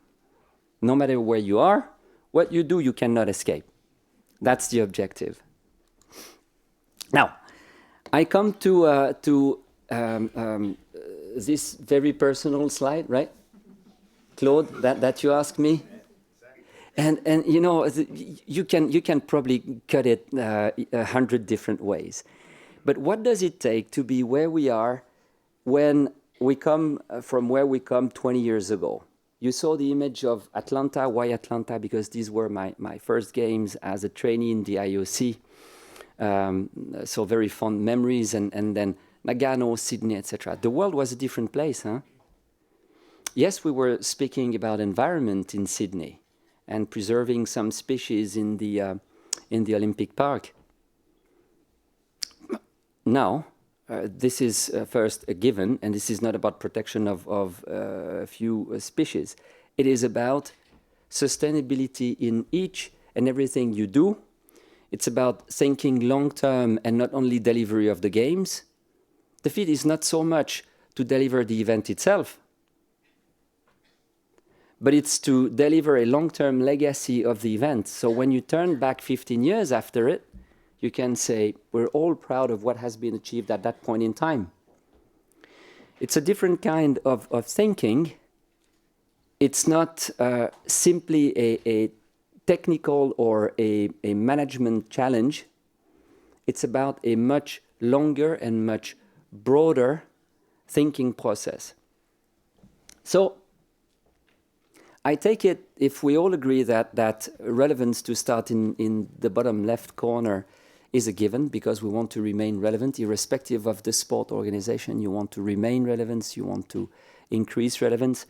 No matter where you are, what you do, you cannot escape. That's the objective. Now, I come to this very personal slide, right? Claude, that you asked me? And you know, you can probably cut it 100 different ways. But what does it take to be where we are when we come from where we come 20 years ago? You saw the image of Atlanta. Why Atlanta? Because these were my first games as a trainee in the IOC. So very fond memories, and then Nagano, Sydney, etc. The world was a different place, huh? Yes, we were speaking about environment in Sydney and preserving some species in the Olympic Park. Now, this is first a given, and this is not about protection of a few species. It is about sustainability in each and everything you do. It's about thinking long-term and not only delivery of the games. The fit is not so much to deliver the event itself, but it's to deliver a long-term legacy of the event. So when you turn back 15 years after it, you can say, we're all proud of what has been achieved at that point in time. It's a different kind of thinking. It's not simply a technical or a management challenge. It's about a much longer and much broader thinking process. So I take it, if we all agree that relevance, to start in the bottom left corner, is a given, because we want to remain relevant irrespective of the sport organization. You want to remain relevant, you want to increase relevance.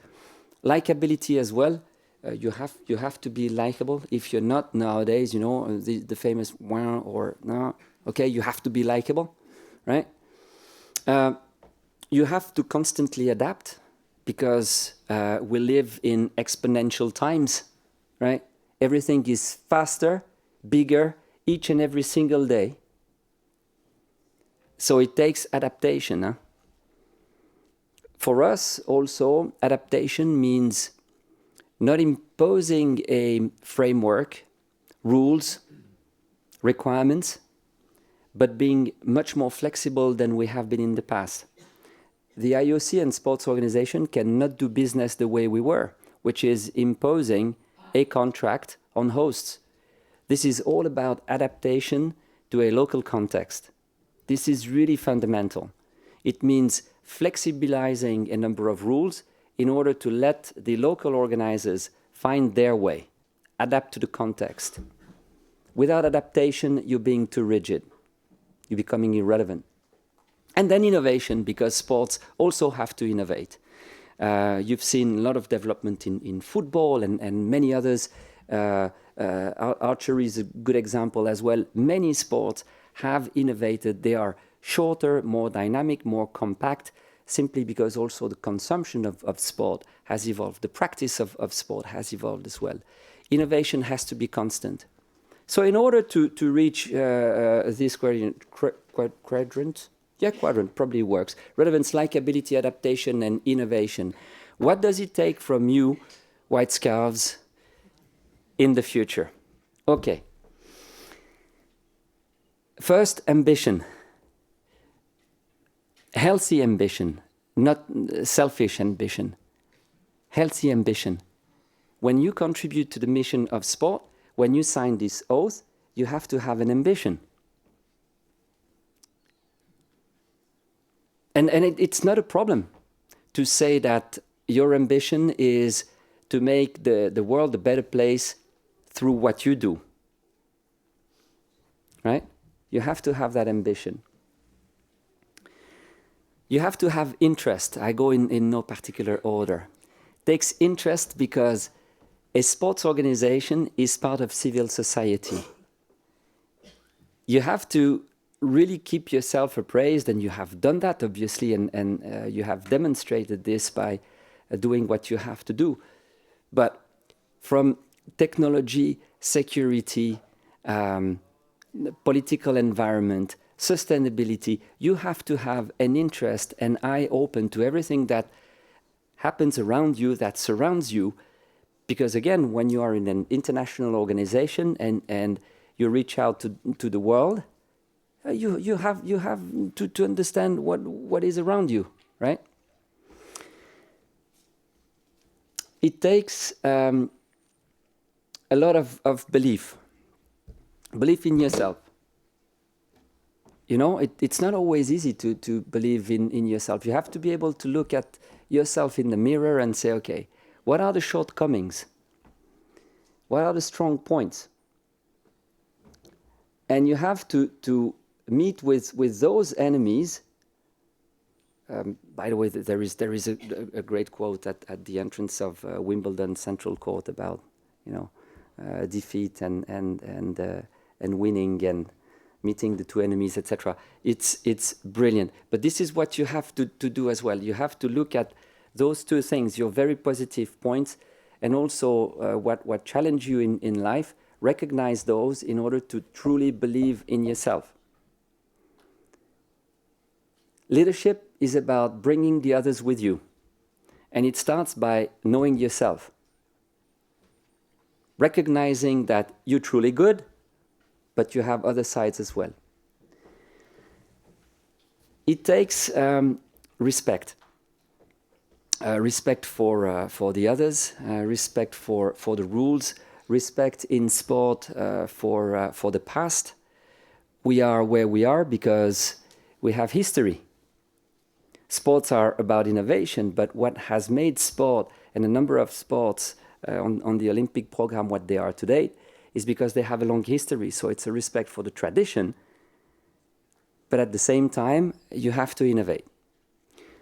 Likability as well. You have to be likable. If you're not nowadays, you know, the famous wow or no, okay, you have to be likable, right? You have to constantly adapt, because we live in exponential times, right? Everything is faster, bigger, each and every single day. So it takes adaptation. Huh? For us also, adaptation means not imposing a framework, rules, requirements, but being much more flexible than we have been in the past. The IOC and sports organization cannot do business the way we were, which is imposing a contract on hosts. This is all about adaptation to a local context. This is really fundamental. It means flexibilizing a number of rules in order to let the local organizers find their way, adapt to the context. Without adaptation, you're being too rigid. You're becoming irrelevant. And then innovation, because sports also have to innovate. You've seen a lot of development in football and many others. Archery is a good example as well. Many sports have innovated. They are shorter, more dynamic, more compact, simply because also the consumption of sport has evolved. The practice of sport has evolved as well. Innovation has to be constant. So in order to reach this quadrant, quadrant probably works. Relevance, likability, adaptation, and innovation. What does it take from you, white scarves, in the future? Okay. First, ambition. Healthy ambition, not selfish ambition. Healthy ambition. When you contribute to the mission of sport, when you sign this oath, you have to have an ambition. And it's not a problem to say that your ambition is to make the world a better place through what you do. Right? You have to have that ambition. You have to have interest. I go in no particular order. Takes interest because a sports organization is part of civil society. You have to really keep yourself appraised, and you have done that, obviously, and you have demonstrated this by doing what you have to do. But from technology, security, political environment, sustainability. You have to have an interest, an eye open to everything that happens around you, that surrounds you. Because again, when you are in an international organization and you reach out to the world, you have to understand what is around you, right? It takes a lot of belief in yourself. You know, it's not always easy to believe in yourself. You have to be able to look at yourself in the mirror and say, okay, what are the shortcomings? What are the strong points? And you have to meet with those enemies. By the way, there is a great quote at the entrance of Wimbledon Central Court about, you know, defeat and winning and meeting the two enemies, etc. It's brilliant. But this is what you have to do as well. You have to look at those two things, your very positive points, and also what challenge you in life. Recognize those in order to truly believe in yourself. Leadership is about bringing the others with you. And it starts by knowing yourself. Recognizing that you're truly good, but you have other sides as well. It takes respect. Respect for the others, respect for the rules, respect in sport for the past. We are where we are because we have history. Sports are about innovation, but what has made sport and a number of sports on the Olympic program what they are today is because they have a long history. So it's a respect for the tradition, but at the same time, you have to innovate.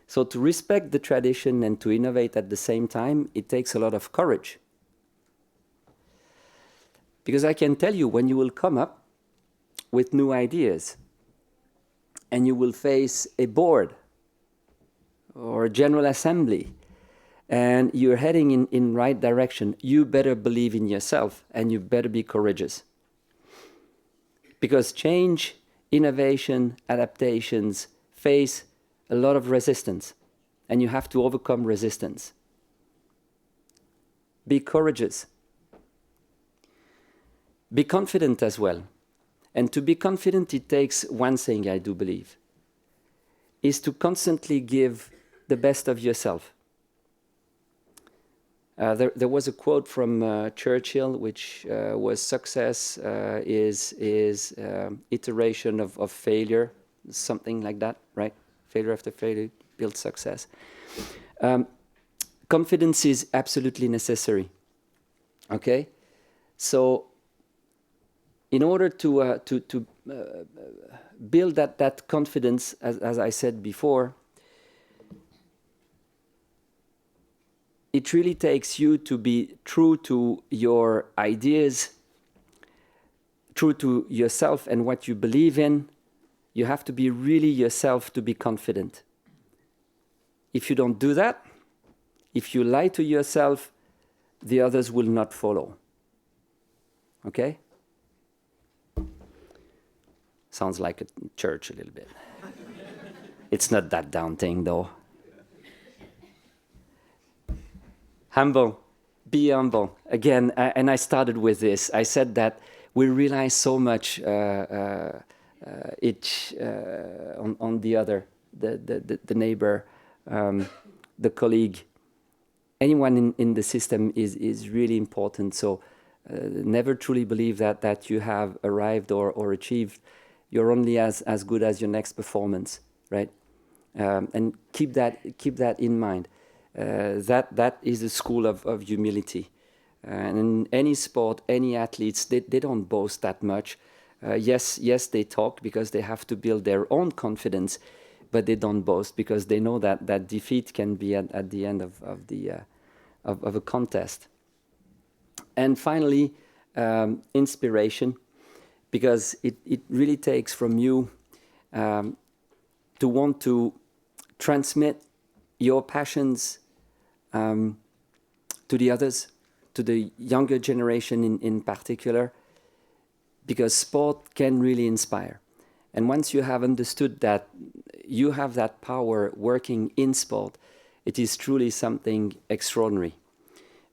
So to respect the tradition and to innovate at the same time, it takes a lot of courage. Because I can tell you, when you will come up with new ideas and you will face a board or a general assembly and you're heading in right direction, you better believe in yourself and you better be courageous. Because change, innovation, adaptations face a lot of resistance, and you have to overcome resistance. Be courageous. Be confident as well. And to be confident, it takes one thing, I do believe, is to constantly give the best of yourself. There was a quote from Churchill, which was success is iteration of failure, something like that, right? Failure after failure builds success. Confidence is absolutely necessary. Okay, so in order to build that confidence, as I said before, it really takes you to be true to your ideas, true to yourself and what you believe in. You have to be really yourself to be confident. If you don't do that, if you lie to yourself, the others will not follow. Okay? Sounds like a church a little bit. It's not that daunting, though. Humble. Be humble. Again, and I started with this. I said that we rely so much each on the other, the neighbor, the colleague. Anyone in the system is really important. So never truly believe that you have arrived or achieved. You're only as good as your next performance, right? And keep that in mind. That is a school of humility. And in any sport, any athletes, they don't boast that much. Yes, they talk because they have to build their own confidence, but they don't boast because they know that defeat can be at the end of a contest. And finally, inspiration, because it really takes from you to want to transmit your passions to the others, to the younger generation in particular, because sport can really inspire. And once you have understood that you have that power working in sport, it is truly something extraordinary,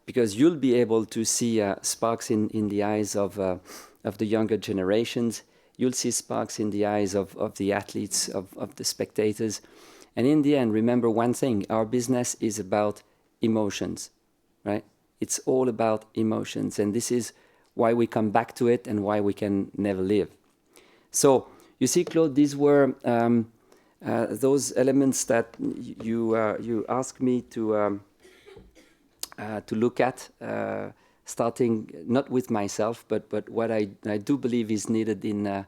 because you'll be able to see sparks in the eyes of the younger generations. You'll see sparks in the eyes of the athletes, of the spectators. And in the end, remember one thing, our business is about emotions, right? It's all about emotions. And this is why we come back to it and why we can never leave. So, you see, Claude, these were those elements that you asked me to look at, starting not with myself, but what I do believe is needed in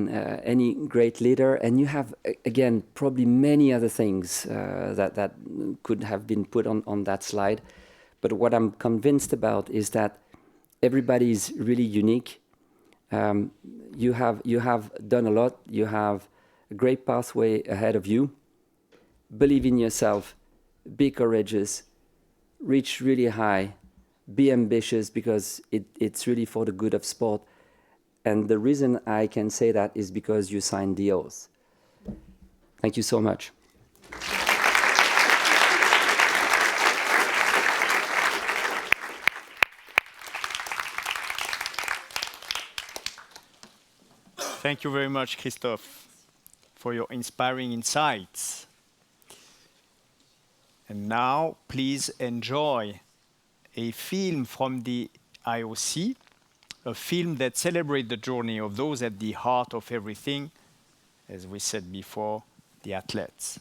any great leader. And you have, again, probably many other things that could have been put on that slide. But what I'm convinced about is that everybody is really unique. You have done a lot. You have a great pathway ahead of you. Believe in yourself. Be courageous. Reach really high. Be ambitious, because it's really for the good of sport. And the reason I can say that is because you signed the oath. Thank you so much. Thank you very much, Christophe, for your inspiring insights. And now, please enjoy a film from the IOC, a film that celebrates the journey of those at the heart of everything, as we said before, the athletes.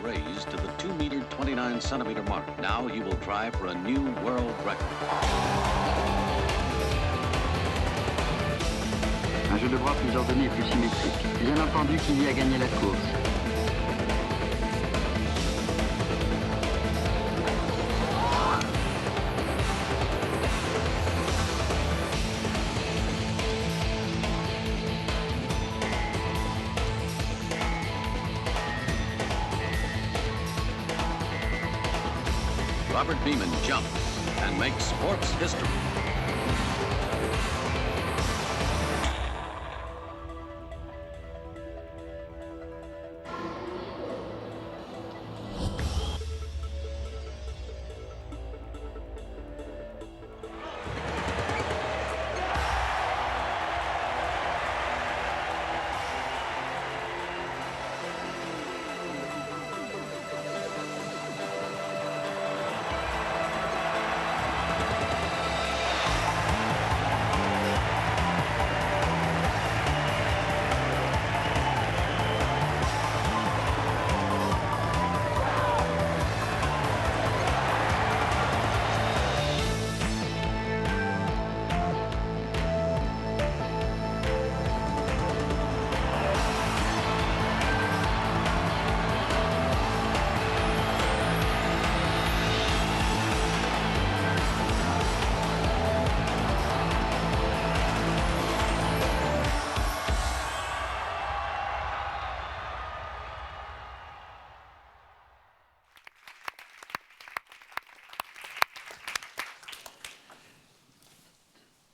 Raised to the 2-meter 29-centimeter mark. Now he will try for a new world record. Un jeu de bras plus ordonné et plus symétrique. Bien entendu qu'il y a gagné la course. Robert Beeman jumps and makes sports history.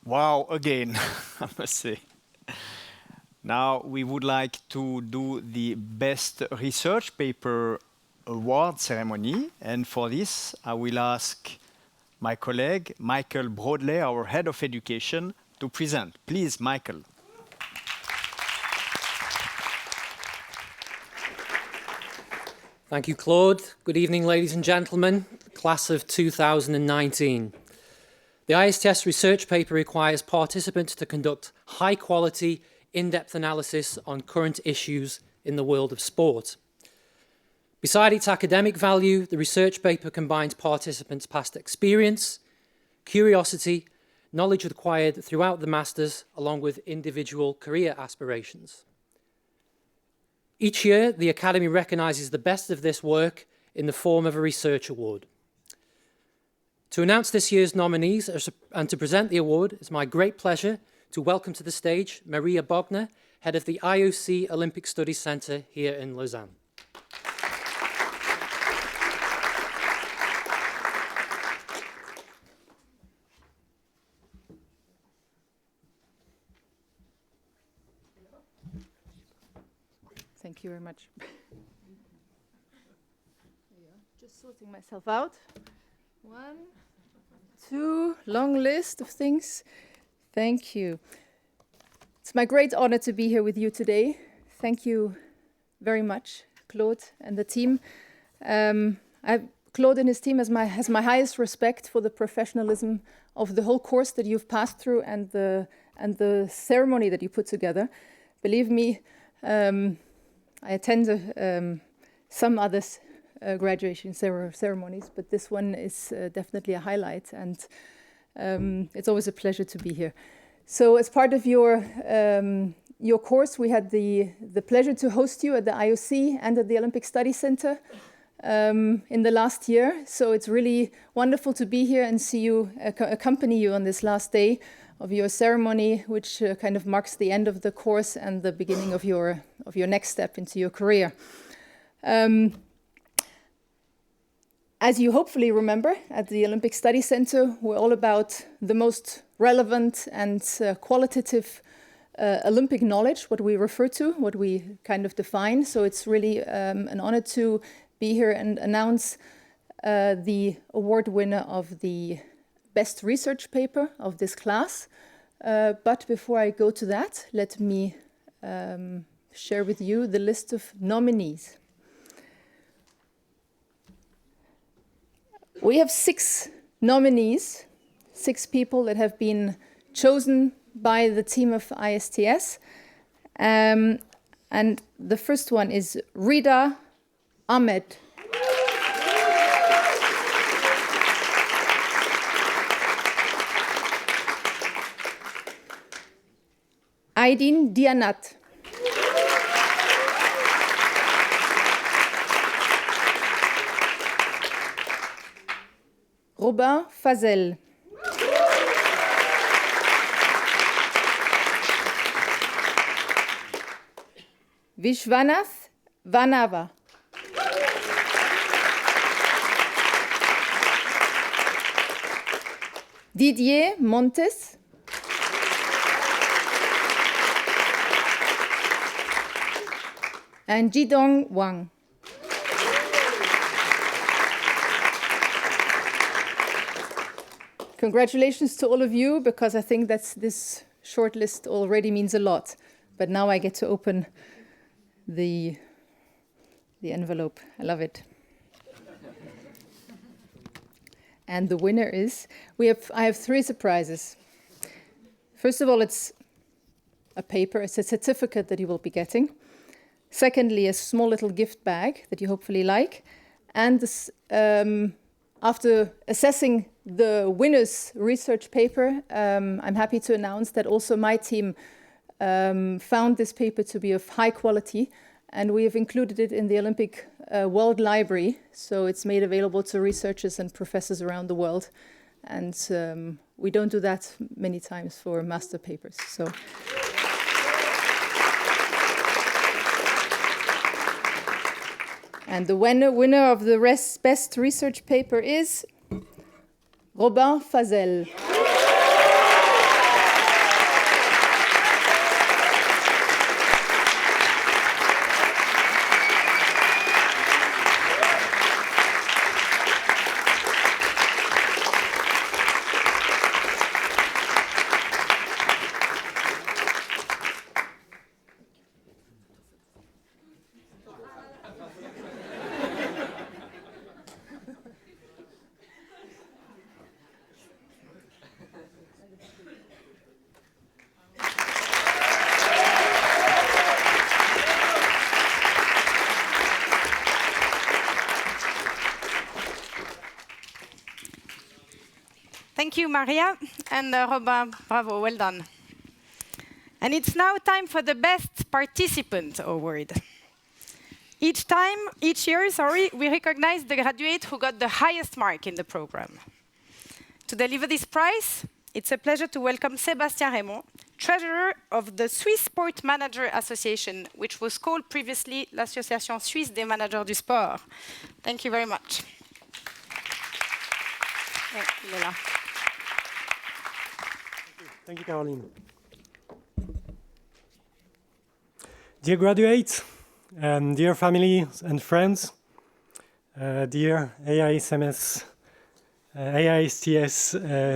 Wow, again, I must say. Now we would like to do the best research paper award ceremony. And for this, I will ask my colleague, Michael Broadley, our head of education, to present. Please, Michael. Thank you, Claude. Good evening, ladies and gentlemen, class of 2019. The AISTS research paper requires participants to conduct high-quality, in-depth analysis on current issues in the world of sport. Beside its academic value, the research paper combines participants' past experience, curiosity, knowledge acquired throughout the masters, along with individual career aspirations. Each year, the Academy recognises the best of this work in the form of a research award. To announce this year's nominees and to present the award, it's my great pleasure to welcome to the stage Maria Bogner, head of the IOC Olympic Studies Centre here in Lausanne. Thank you very much. Just sorting myself out. 1, 2, long list of things. Thank you. It's my great honor to be here with you today. Thank you very much, Claude and the team. Claude and his team has my highest respect for the professionalism of the whole course that you've passed through and the ceremony that you put together. Believe me, I attend some other graduation ceremonies, but this one is definitely a highlight, and it's always a pleasure to be here. So as part of your course, we had the pleasure to host you at the IOC and at the Olympic Studies Centre in the last year. So it's really wonderful to be here and see you, accompany you on this last day of your ceremony, which kind of marks the end of the course and the beginning of your next step into your career. As you hopefully remember, at the Olympic Studies Centre, we're all about the most relevant and qualitative Olympic knowledge, what we refer to, what we kind of define. So it's really an honor to be here and announce the award winner of the best research paper of this class. But before I go to that, let me share with you the list of nominees. We have 6 nominees, 6 people that have been chosen by the team of AISTS. And the first one is Rida Ahmed. Aydin Dianat. Robin Fazel. Vishwanath Vanava. Didier Montes. And Jidong Wang. Congratulations to all of you, because I think that this short list already means a lot. But now I get to open the envelope. I love it. And the winner is, I have 3 surprises. First of all, it's a paper, it's a certificate that you will be getting. Secondly, a small little gift bag that you hopefully like. And this, after assessing the winner's research paper, I'm happy to announce that also my team found this paper to be of high quality, and we have included it in the Olympic World Library, so it's made available to researchers and professors around the world. And we don't do that many times for master papers. So. And the winner of the best research paper is Robin Fazel. Thank you, Maria, and Robin, bravo, well done. And it's now time for the Best Participant Award. Each year, we recognize the graduate who got the highest mark in the program. To deliver this prize, it's a pleasure to welcome Sébastien Raymond, treasurer of the Swiss Sport Manager Association, which was called previously l'Association Suisse des Managers du Sport. Thank you very much. Thank you, Caroline. Dear graduates, dear family and friends, dear AISTS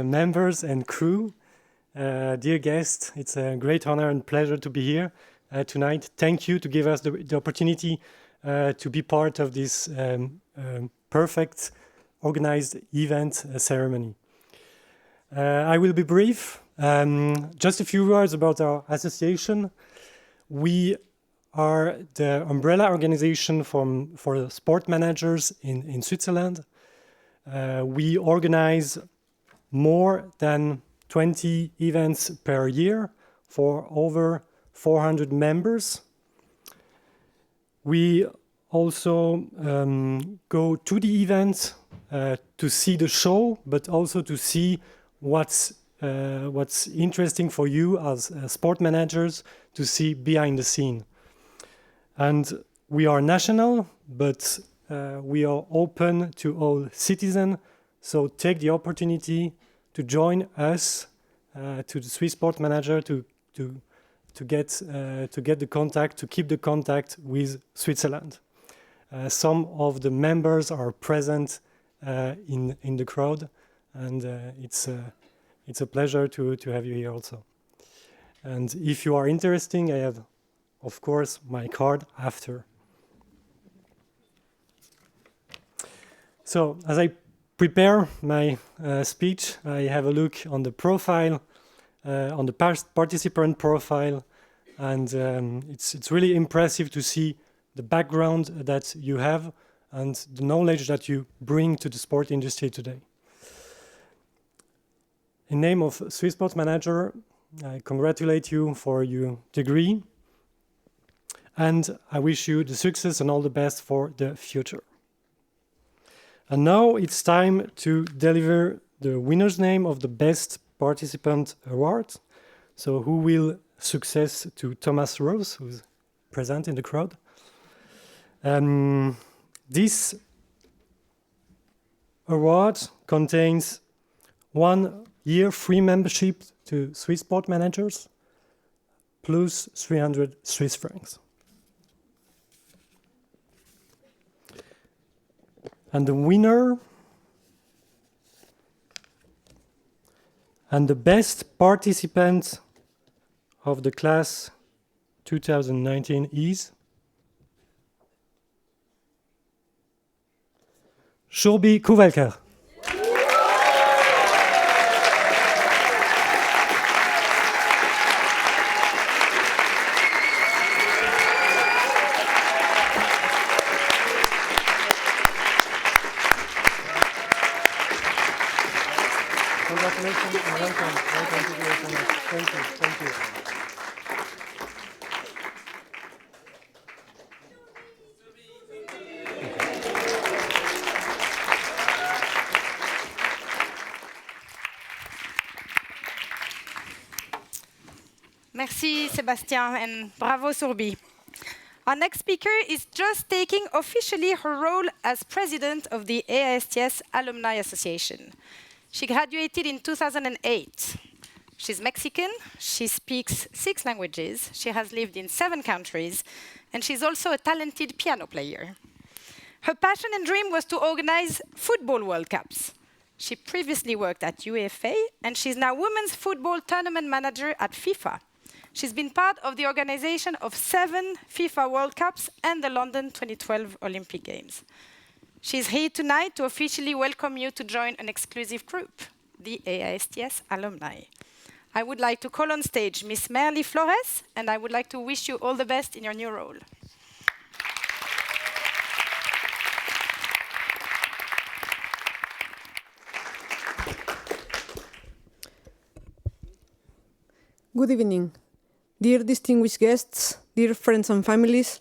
members and crew, dear guests, it's a great honor and pleasure to be here tonight. Thank you to give us the opportunity to be part of this perfect organized event ceremony. I will be brief. Just a few words about our association. We are the umbrella organization for sport managers in Switzerland. We organize more than 20 events per year for over 400 members. We also go to the event to see the show, but also to see what's interesting for you as sport managers to see behind the scene. And we are national, but we are open to all citizens. So take the opportunity to join us, to the Swiss Sport Manager, to get the contact, to keep the contact with Switzerland. Some of the members are present in the crowd, and it's a pleasure to have you here also. And if you are interested, I have, of course, my card after. So, as I prepare my speech, I have a look on the profile, on the participant profile, and it's really impressive to see the background that you have and the knowledge that you bring to the sport industry today. In name of Swiss Sport Manager, I congratulate you for your degree, and I wish you the success and all the best for the future. And now it's time to deliver the winner's name of the Best Participant Award. So who will success to Thomas Rose, who's present in the crowd. This award contains 1 year free membership to Swiss Sport Managers, plus 300 Swiss francs. And the winner and the best participant of the class 2019 is Shurbi Kuvelker. Congratulations and welcome. Welcome to the event. Thank you. Thank you. Merci Sébastien and bravo Surbi. Our next speaker is just taking officially her role as president of the AISTS Alumni Association. She graduated in 2008. She's Mexican, she speaks 6 languages, she has lived in 7 countries, and she's also a talented piano player. Her passion and dream was to organize football World Cups. She previously worked at UEFA, and she's now Women's Football Tournament Manager at FIFA. She's been part of the organization of 7 FIFA World Cups and the London 2012 Olympic Games. She's here tonight to officially welcome you to join an exclusive group, the AISTS Alumni. I would like to call on stage Miss Merly Flores, and I would like to wish you all the best in your new role. Good evening, dear distinguished guests, dear friends and families,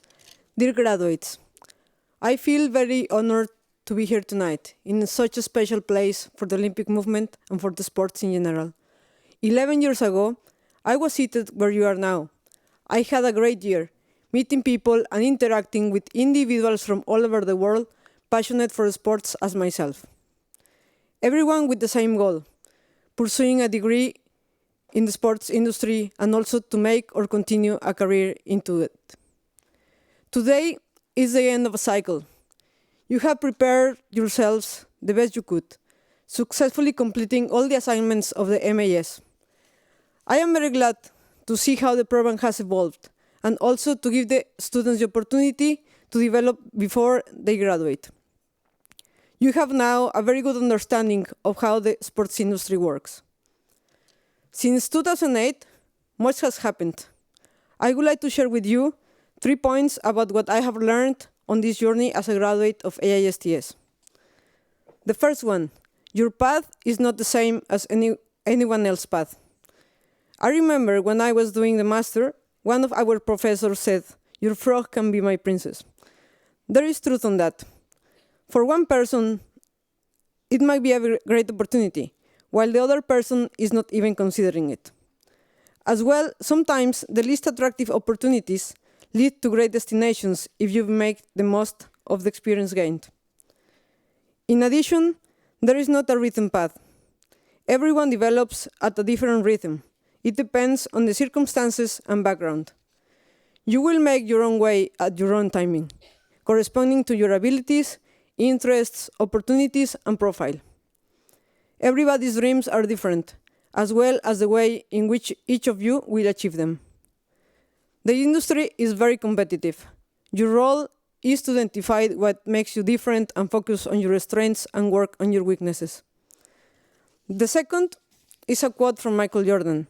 dear graduates. I feel very honored to be here tonight in such a special place for the Olympic movement and for the sports in general. 11 years ago, I was seated where you are now. I had a great year, meeting people and interacting with individuals from all over the world passionate for sports as myself. Everyone with the same goal, pursuing a degree in the sports industry and also to make or continue a career into it. Today is the end of a cycle. You have prepared yourselves the best you could, successfully completing all the assignments of the MAS. I am very glad to see how the program has evolved and also to give the students the opportunity to develop before they graduate. You have now a very good understanding of how the sports industry works. Since 2008, much has happened. I would like to share with you 3 points about what I have learned on this journey as a graduate of AISTS. The first one, your path is not the same as anyone else's path. I remember when I was doing the master, one of our professors said, "Your frog can be my princess." There is truth on that. For one person, it might be a great opportunity, while the other person is not even considering it. As well, sometimes the least attractive opportunities lead to great destinations if you make the most of the experience gained. In addition, there is not a written path. Everyone develops at a different rhythm. It depends on the circumstances and background. You will make your own way at your own timing, corresponding to your abilities, interests, opportunities, and profile. Everybody's dreams are different, as well as the way in which each of you will achieve them. The industry is very competitive. Your role is to identify what makes you different and focus on your strengths and work on your weaknesses. The second is a quote from Michael Jordan.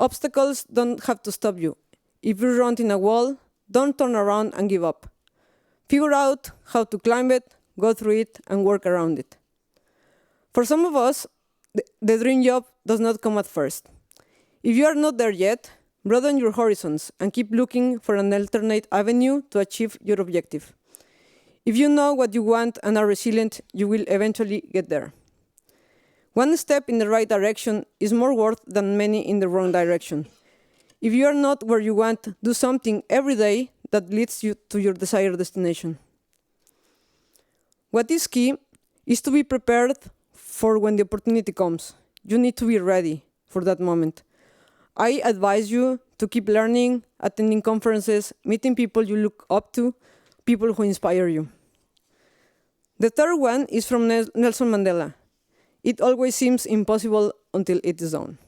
Obstacles don't have to stop you. If you run in a wall, don't turn around and give up. Figure out how to climb it, go through it, and work around it. For some of us, the dream job does not come at first. If you are not there yet, broaden your horizons and keep looking for an alternate avenue to achieve your objective. If you know what you want and are resilient, you will eventually get there. One step in the right direction is more worth than many in the wrong direction. If you are not where you want, do something every day that leads you to your desired destination. What is key is to be prepared for when the opportunity comes. You need to be ready for that moment. I advise you to keep learning, attending conferences, meeting people you look up to, people who inspire you. The third one is from Nelson Mandela. It always seems impossible until it is done.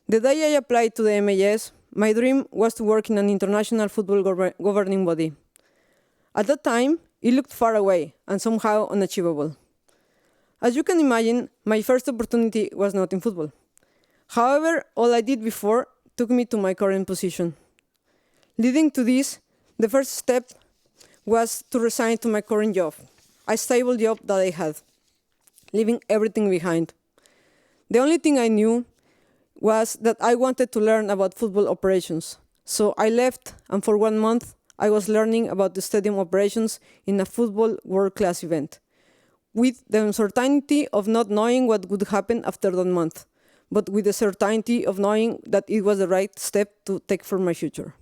The day I applied to the MAS, my dream was to work in an international football governing body. At that time, it looked far away and somehow unachievable. As you can imagine, my first opportunity was not in football. However, all I did before took me to my current position. Leading to this, the first step was to resign to my current job, a stable job that I had, leaving everything behind. The only thing I knew was that I wanted to learn about football operations. So I left, and for 1 month, I was learning about the stadium operations in a football world-class event, with the uncertainty of not knowing what would happen after that month, but with the certainty of knowing that it was the right step to take for my future.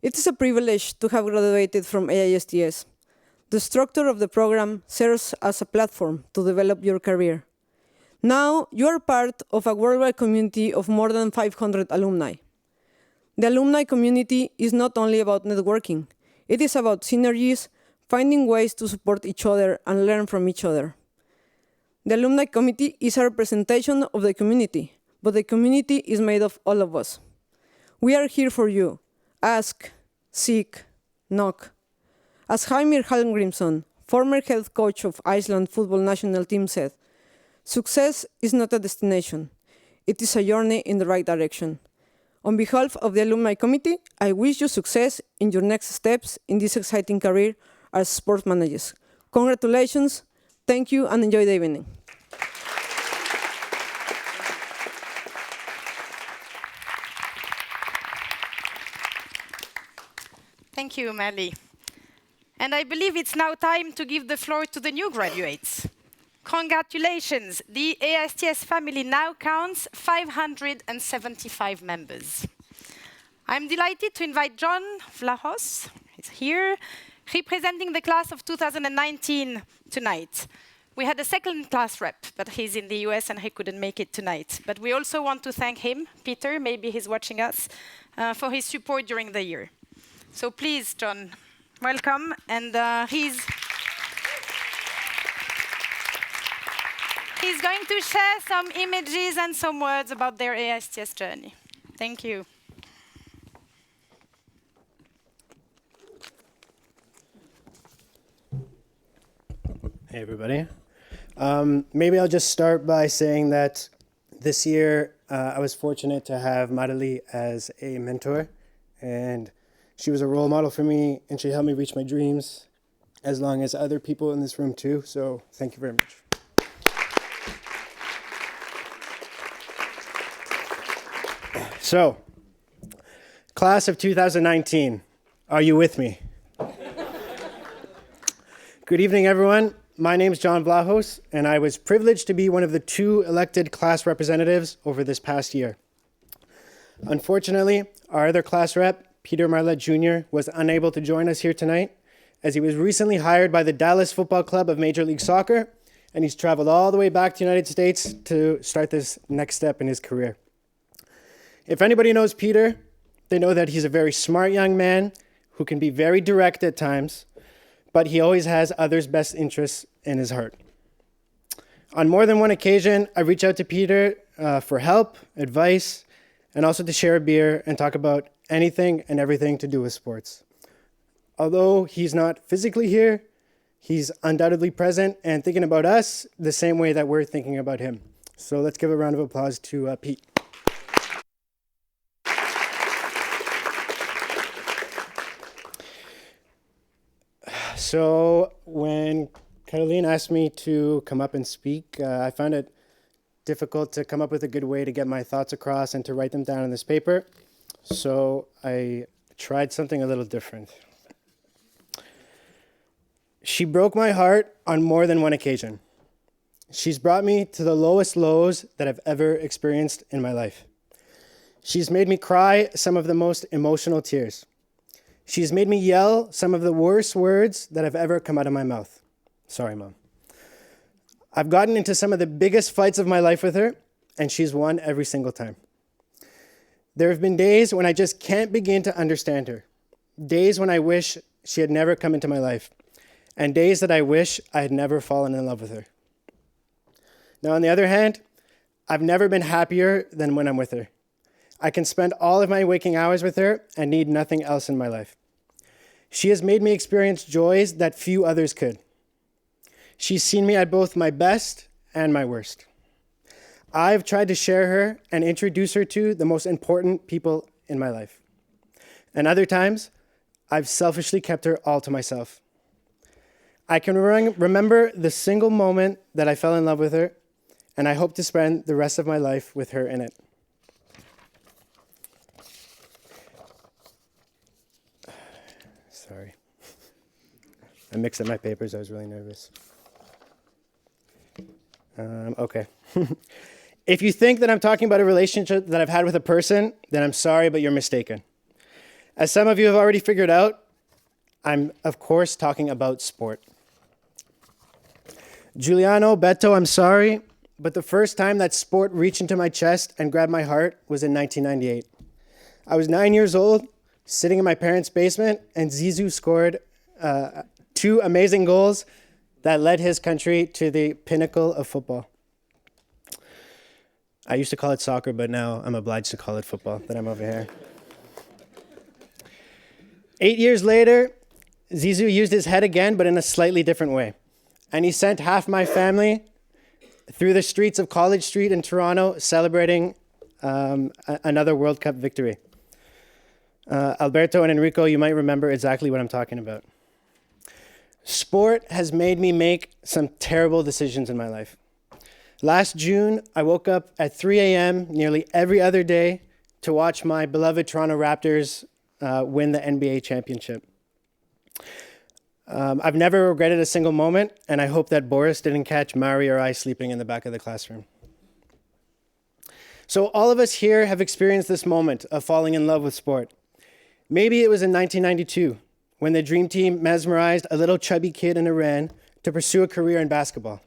It is a privilege to have graduated from AISTS. The structure of the program serves as a platform to develop your career. Now, you are part of a worldwide community of more than 500 alumni. The alumni community is not only about networking, it is about synergies, finding ways to support each other and learn from each other. The alumni committee is a representation of the community, but the community is made of all of us. We are here for you. Ask, seek, knock. As Heimir Hallgrímsson, former head coach of Iceland football national team said, success is not a destination. It is a journey in the right direction. On behalf of the alumni committee, I wish you success in your next steps in this exciting career as sports managers. Congratulations, thank you, and enjoy the evening. Thank you, Mali. And I believe it's now time to give the floor to the new graduates. Congratulations, the AISTS family now counts 575 members. I'm delighted to invite John Vlahos, he's here, representing the class of 2019 tonight. We had a second class rep, but he's in the US and he couldn't make it tonight. But we also want to thank him, Peter, maybe he's watching us, for his support during the year. So please, John, welcome. And he's going to share some images and some words about their AISTS journey. Thank you. Hey, everybody. Maybe I'll just start by saying that this year I was fortunate to have Madali as a mentor, and she was a role model for me, and she helped me reach my dreams, as long as other people in this room too, so thank you very much. So, class of 2019, are you with me? Good evening, everyone. My name is John Vlahos, and I was privileged to be one of the 2 elected class representatives over this past year. Unfortunately, our other class rep, Peter Marlette Jr., was unable to join us here tonight, as he was recently hired by the Dallas Football Club of Major League Soccer, and he's traveled all the way back to the United States to start this next step in his career. If anybody knows Peter, they know that he's a very smart young man who can be very direct at times, but he always has others' best interests in his heart. On more than one occasion, I reached out to Peter for help, advice, and also to share a beer and talk about anything and everything to do with sports. Although he's not physically here, he's undoubtedly present and thinking about us the same way that we're thinking about him. So let's give a round of applause to Pete. So when Caroline asked me to come up and speak, I found it difficult to come up with a good way to get my thoughts across and to write them down on this paper. So I tried something a little different. She broke my heart on more than one occasion. She's brought me to the lowest lows that I've ever experienced in my life. She's made me cry some of the most emotional tears. She's made me yell some of the worst words that have ever come out of my mouth. Sorry, Mom. I've gotten into some of the biggest fights of my life with her, and she's won every single time. There have been days when I just can't begin to understand her. Days when I wish she had never come into my life, and days that I wish I had never fallen in love with her. Now, on the other hand, I've never been happier than when I'm with her. I can spend all of my waking hours with her and need nothing else in my life. She has made me experience joys that few others could. She's seen me at both my best and my worst. I've tried to share her and introduce her to the most important people in my life. And other times, I've selfishly kept her all to myself. I can remember the single moment that I fell in love with her, and I hope to spend the rest of my life with her in it. Sorry. I mixed up my papers. I was really nervous. Okay. If you think that I'm talking about a relationship that I've had with a person, then I'm sorry, but you're mistaken. As some of you have already figured out, I'm, of course, talking about sport. Giuliano, Beto, I'm sorry, but the first time that sport reached into my chest and grabbed my heart was in 1998. I was 9 years old, sitting in my parents' basement, and Zizou scored 2 amazing goals that led his country to the pinnacle of football. I used to call it soccer, but now I'm obliged to call it football, that I'm over here. 8 years later, Zizou used his head again, but in a slightly different way. And he sent half my family through the streets of College Street in Toronto, celebrating another World Cup victory. Alberto and Enrico, you might remember exactly what I'm talking about. Sport has made me make some terrible decisions in my life. Last June, I woke up at 3 a.m. nearly every other day to watch my beloved Toronto Raptors win the NBA championship. I've never regretted a single moment, and I hope that Boris didn't catch Mari or I sleeping in the back of the classroom. So all of us here have experienced this moment of falling in love with sport. Maybe it was in 1992 when the Dream Team mesmerized a little chubby kid in Iran to pursue a career in basketball.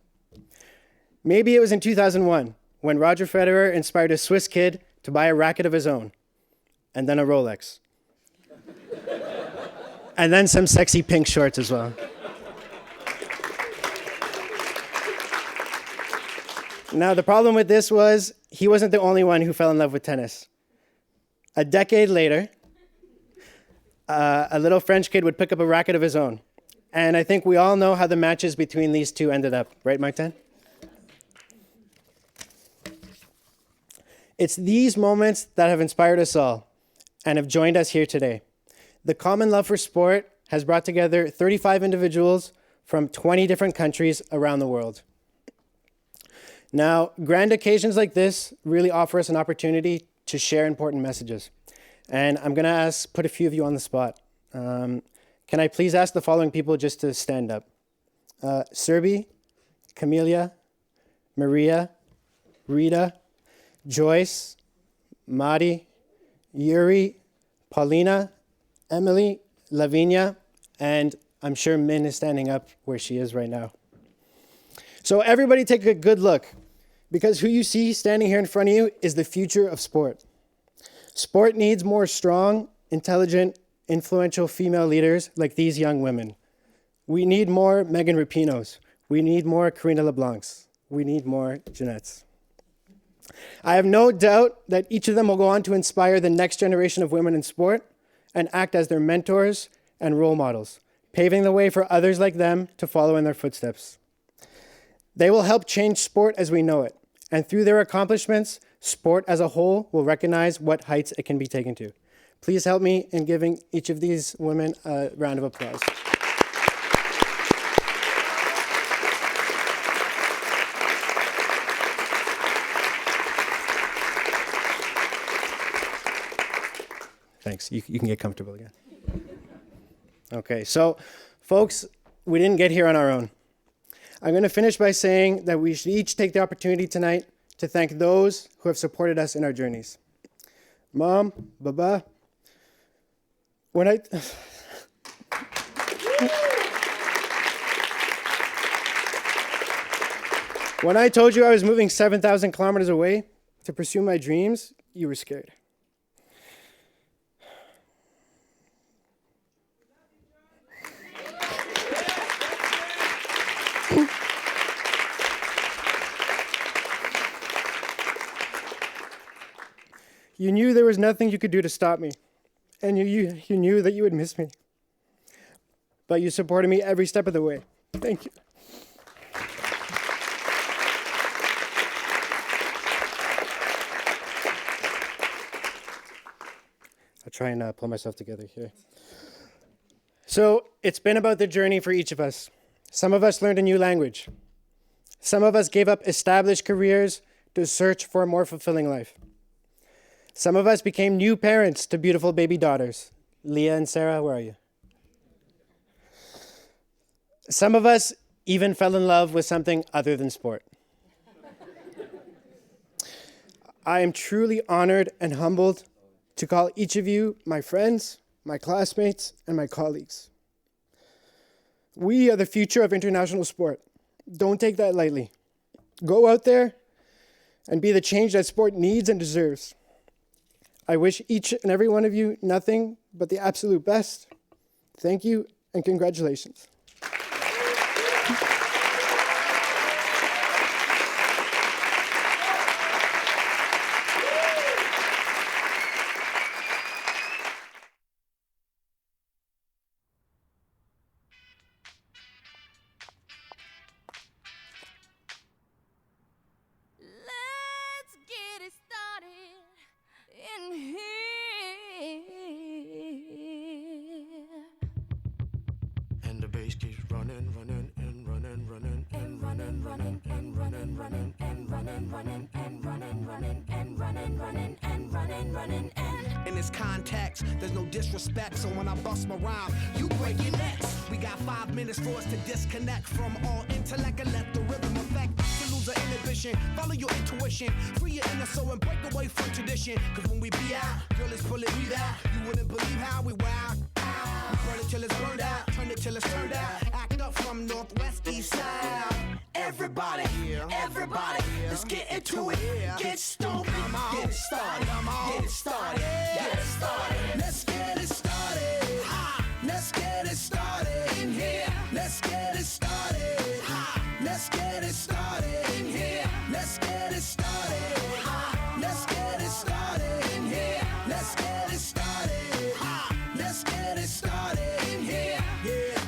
Maybe it was in 2001 when Roger Federer inspired a Swiss kid to buy a racket of his own, and then a Rolex. And then some sexy pink shorts as well. Now, the problem with this was he wasn't the only one who fell in love with tennis. A decade later, a little French kid would pick up a racket of his own. And I think we all know how the matches between these two ended up. Right, Martin? It's these moments that have inspired us all and have joined us here today. The common love for sport has brought together 35 individuals from 20 different countries around the world. Now, grand occasions like this really offer us an opportunity to share important messages. And I'm going to put a few of you on the spot. Can I please ask the following people just to stand up? Serbi, Camelia, Maria, Rita, Joyce, Madi, Yuri, Paulina, Emily, Lavinia, and I'm sure Min is standing up where she is right now. So everybody take a good look, because who you see standing here in front of you is the future of sport. Sport needs more strong, intelligent, influential female leaders like these young women. We need more Megan Rapinos. We need more Karina LeBlancs. We need more Jeanettes. I have no doubt that each of them will go on to inspire the next generation of women in sport and act as their mentors and role models, paving the way for others like them to follow in their footsteps. They will help change sport as we know it, and through their accomplishments, sport as a whole will recognize what heights it can be taken to. Please help me in giving each of these women a round of applause. Thanks. You can get comfortable again. Okay, so folks, we didn't get here on our own. I'm going to finish by saying that we should each take the opportunity tonight to thank those who have supported us in our journeys. Mom, Baba, when I told you I was moving 7,000 kilometers away to pursue my dreams, you were scared. You knew there was nothing you could do to stop me, and you knew that you would miss me. But you supported me every step of the way. Thank you. I'll try and pull myself together here. So it's been about the journey for each of us. Some of us learned a new language. Some of us gave up established careers to search for a more fulfilling life. Some of us became new parents to beautiful baby daughters. Leah and Sarah, where are you? Some of us even fell in love with something other than sport. I am truly honored and humbled to call each of you my friends, my classmates, and my colleagues. We are the future of international sport. Don't take that lightly. Go out there and be the change that sport needs and deserves. I wish each and every one of you nothing but the absolute best. Thank you and congratulations. Let's get it started in here. And the bass keeps running, running, and running, running, and running. running, running, and running, running, and running, running, and running, running, and running, running, and running, running, and. In this context, there's no disrespect, so when I bust my rhyme, you break your necks. We got 5 minutes for us to disconnect from all intellect and let the rhythm affect. To lose our inhibition, follow your intuition, free your inner soul and break away from tradition. Cause when we be out, girl, it's pulling me out. You wouldn't believe how we wow. We burn it till it's burned out, turn it till it's turned out. Act up from northwest, east side. Everybody, everybody, let's get into it. Get stoked, get it started, get it started, get it started. Let's get it started. Let's get it started in here. Let's get it started. Let's get it started in here. Let's get it started. Let's get it started in here. Let's get it started. Let's get it started in here. Yeah.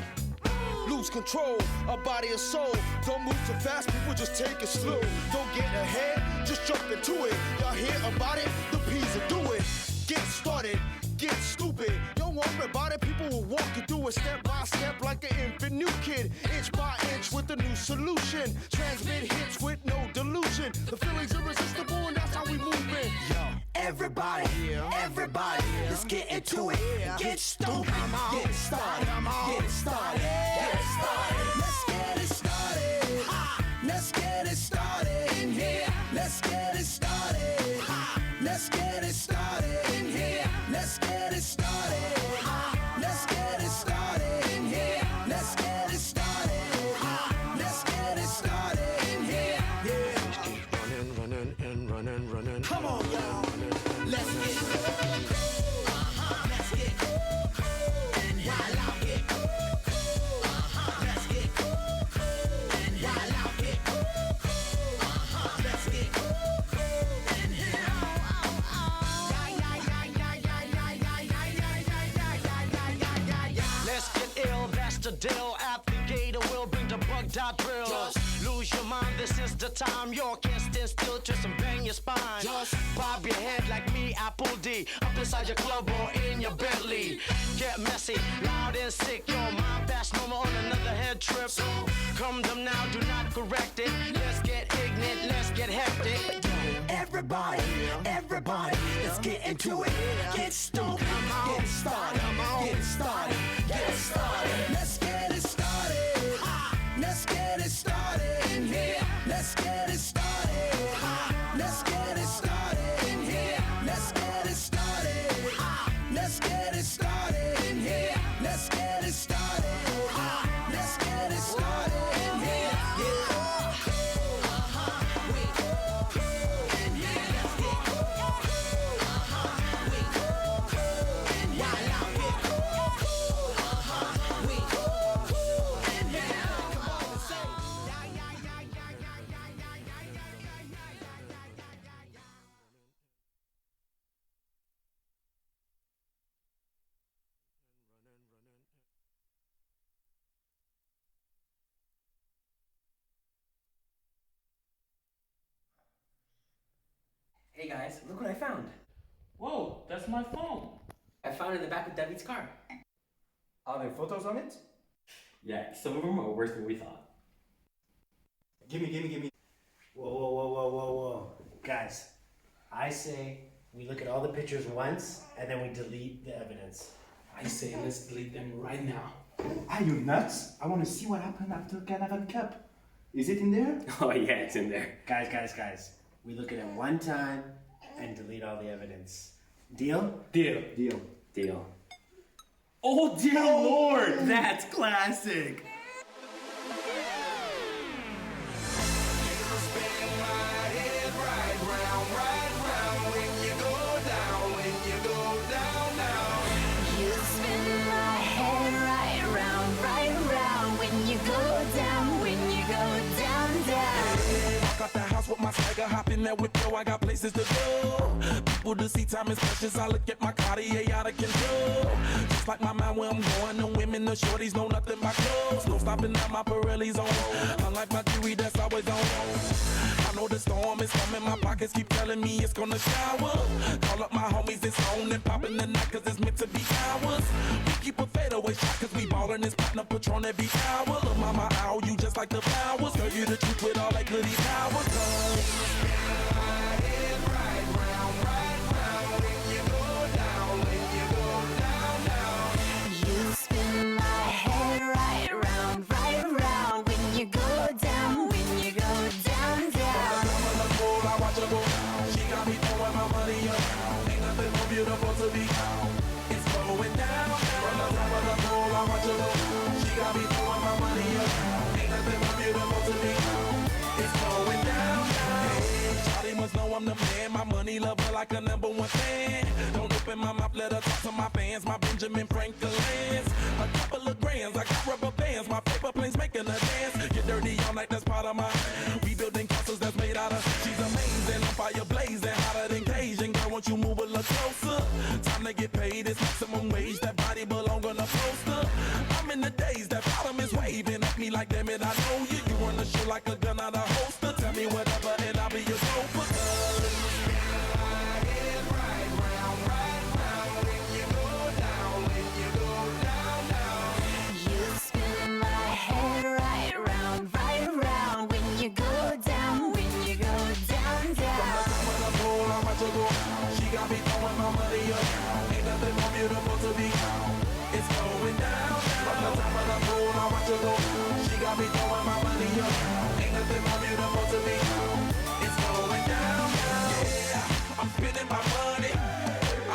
Lose control of body and soul. Don't move too fast, people just take it slow. Don't get ahead, just jump into it. Y'all hear about it? The P's will do it. Get started, get stupid. Don't worry about it, people will walk you through it step by step like an infant new kid. Inch by inch with a new solution. Transmit hits with no delusion. The feeling's irresistible and that's how we move it. Yo, everybody, everybody, let's get into it. Get stoked, get it started, get it started, get it started. Let's get it started. Let's get it started in here. Let's get it started. Let's get it started in here. Let's get it started. Let's get it started in here. Let's get it started. Let's get it started in here. Yeah. Just keep running, running, and running, running. Come on, y'all. Let's get cool. Let's get cool. And while I get cool. Let's get cool. And while I get cool. Let's get cool. Let's get ill, that's the deal. Applicator will bring the bug dot drill. Just lose your mind, this is the time. You can't stand still, twist and bang your spine. Just bob your head like me, Apple D. Up inside your club or in your Bentley. Get messy, loud and sick. Your mind fast, no more on another head trip. So come them now, do not correct it. Let's get ignorant, let's get hectic. Everybody, everybody, let's get into it. Get stoked, get it started, get it started, get it started. Let's get it started. Let's get it started in here. Let's get it started. Let's get it started in here. Let's get it started. Let's get it started in here. Let's get it started. Let's get it started in here. Yeah. Hey guys, look what I found. Whoa, that's my phone. I found it in the back of David's car. Are there photos on it? Yeah, some of them are worse than we thought. Gimme. Whoa. Guys, I say we look at all the pictures once and then we delete the evidence. I say let's delete them right now. Are you nuts? I want to see what happened after Canavan Cup. Is it in there? Oh yeah, it's in there. Guys. We look at it one time and delete all the evidence. Deal? Deal. Oh dear Lord, that's classic. Got the house with my swagger, hop in that whip, yo, I got places to go. People to see, time is precious, I look at my Cartier out of control. Just like my mind where I'm going, the women, the shorties know nothing but clothes. No stopping at my Pirelli's on. Unlike my jewelry that's always on. I know the storm is coming, my pockets keep telling me it's gonna shower. Call up my homies, it's on and popping the night cause it's meant to be ours. We keep a fadeaway always shot cause we ballin' this platinum Patron every hour. Look, mama, ow, you just like the flowers. Girl, you the truth with all that goody power. You spin my head right round, when you go down, when you go down, down. I watch her go. She got me throwing my money up. Ain't nothing more beautiful to be. It's going down. From the top of the pole, I watch her go. She got me throwing my money up. Ain't nothing more beautiful to be. It's going down. Hey, Charlie must know I'm the man. My money lover like a #1 fan. Don't open my mouth, let her talk to my fans. My Benjamin Franklin's. A couple of grands, I got rubber bands. My paper planes making a dance. Get dirty all night, that's part of my. We building castles that's made out of. She's amazing, I'm fire blazing, hotter than Cajun. Girl, won't you move a little closer? Time to get paid, it's maximum wage. That body belong on a poster. I'm in the days, that bottom is waving at me like, damn it, I know you. You run the show like a gun out of holster. Tell me whatever and I'll be your chauffeur. You spin my head right round, when you go down, when you go down, down. She got me throwing my money up. Ain't nothing more beautiful to be. It's going down. From the top of the pool, I watch her go. She got me throwing my money up. Ain't nothing more beautiful to be. It's going down. Yeah, I'm spending my money.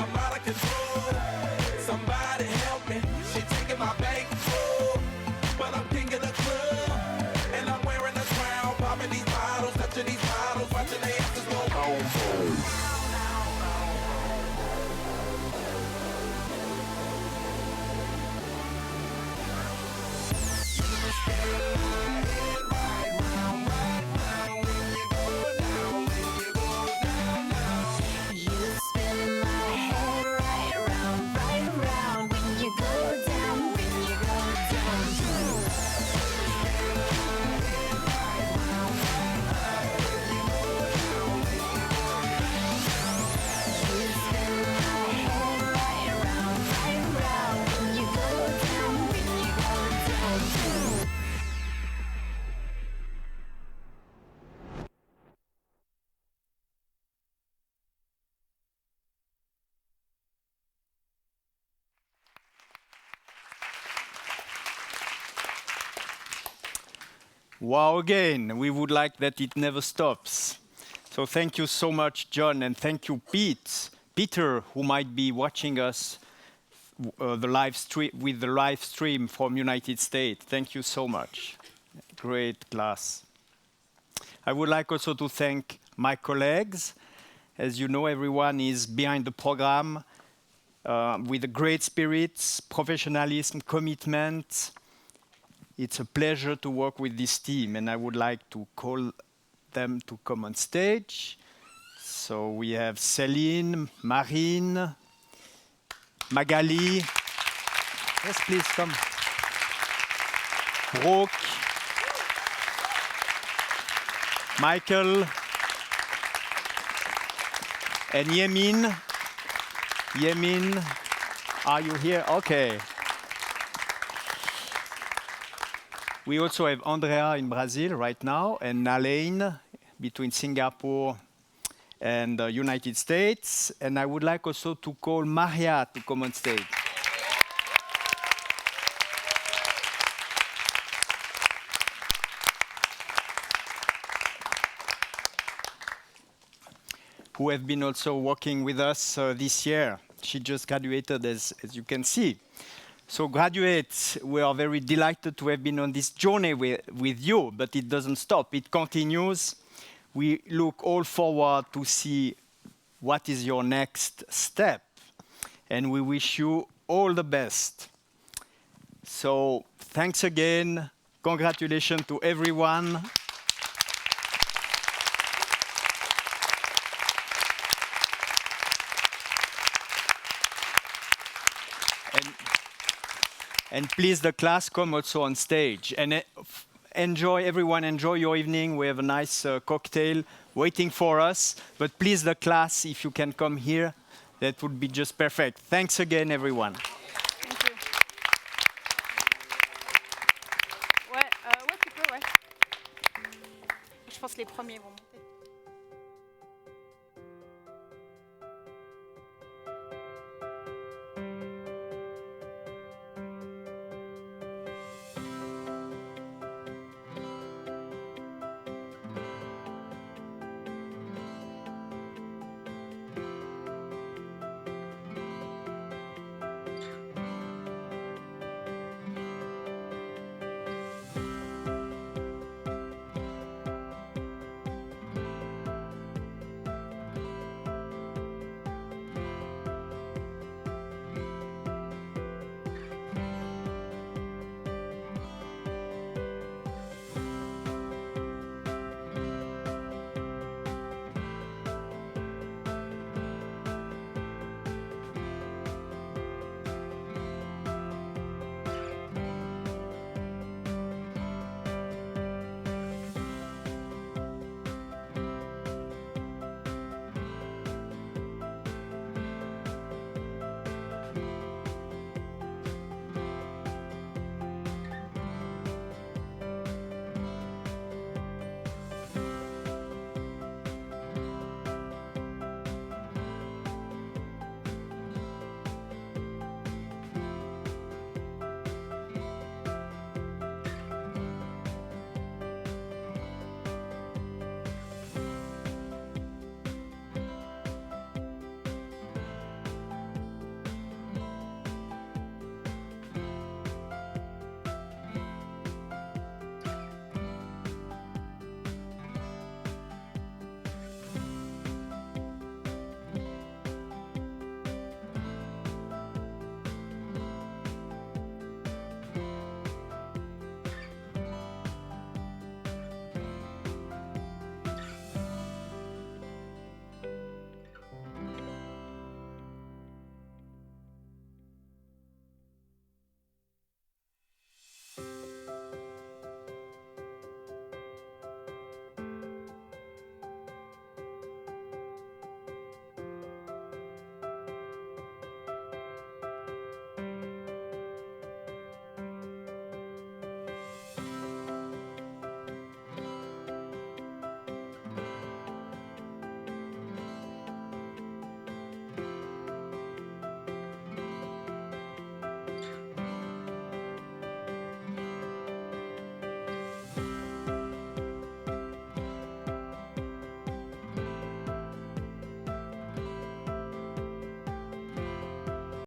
I'm out of control. Somebody help me. She taking my bank full. But I'm king of the club. And I'm wearing a crown. Popping these bottles, touching these bottles, watching the asses go boom, boom. You spin my head right round, when you go down, when you go down. You spin my head right round, when you go down, when you go down. Wow, again, we would like that it never stops. So thank you so much, John, and thank you, Peter, who might be watching us with the live stream from United States. Thank you so much. Great class. I would like also to thank my colleagues. As you know, everyone is behind the program with a great spirit, professionalism, commitment. It's a pleasure to work with this team, and I would like to call them to come on stage. So we have Céline, Marine, Magali. Yes, please come. Brooke, Michael, and Yemin. Yemin, are you here? Okay. We also have Andrea in Brazil right now, and Nalaine between Singapore and the United States. And I would like also to call Maria to come on stage. Who have been also working with us this year. She just graduated, as you can see. So graduates, we are very delighted to have been on this journey with you, but it doesn't stop, it continues. We look all forward to see what is your next step, and we wish you all the best. So thanks again, congratulations to everyone. And please, the class, come also on stage. And everyone enjoy your evening. We have a nice cocktail waiting for us. But please, the class, if you can come here, that would be just perfect. Thanks again, everyone. Thank you. les premiers vont monter.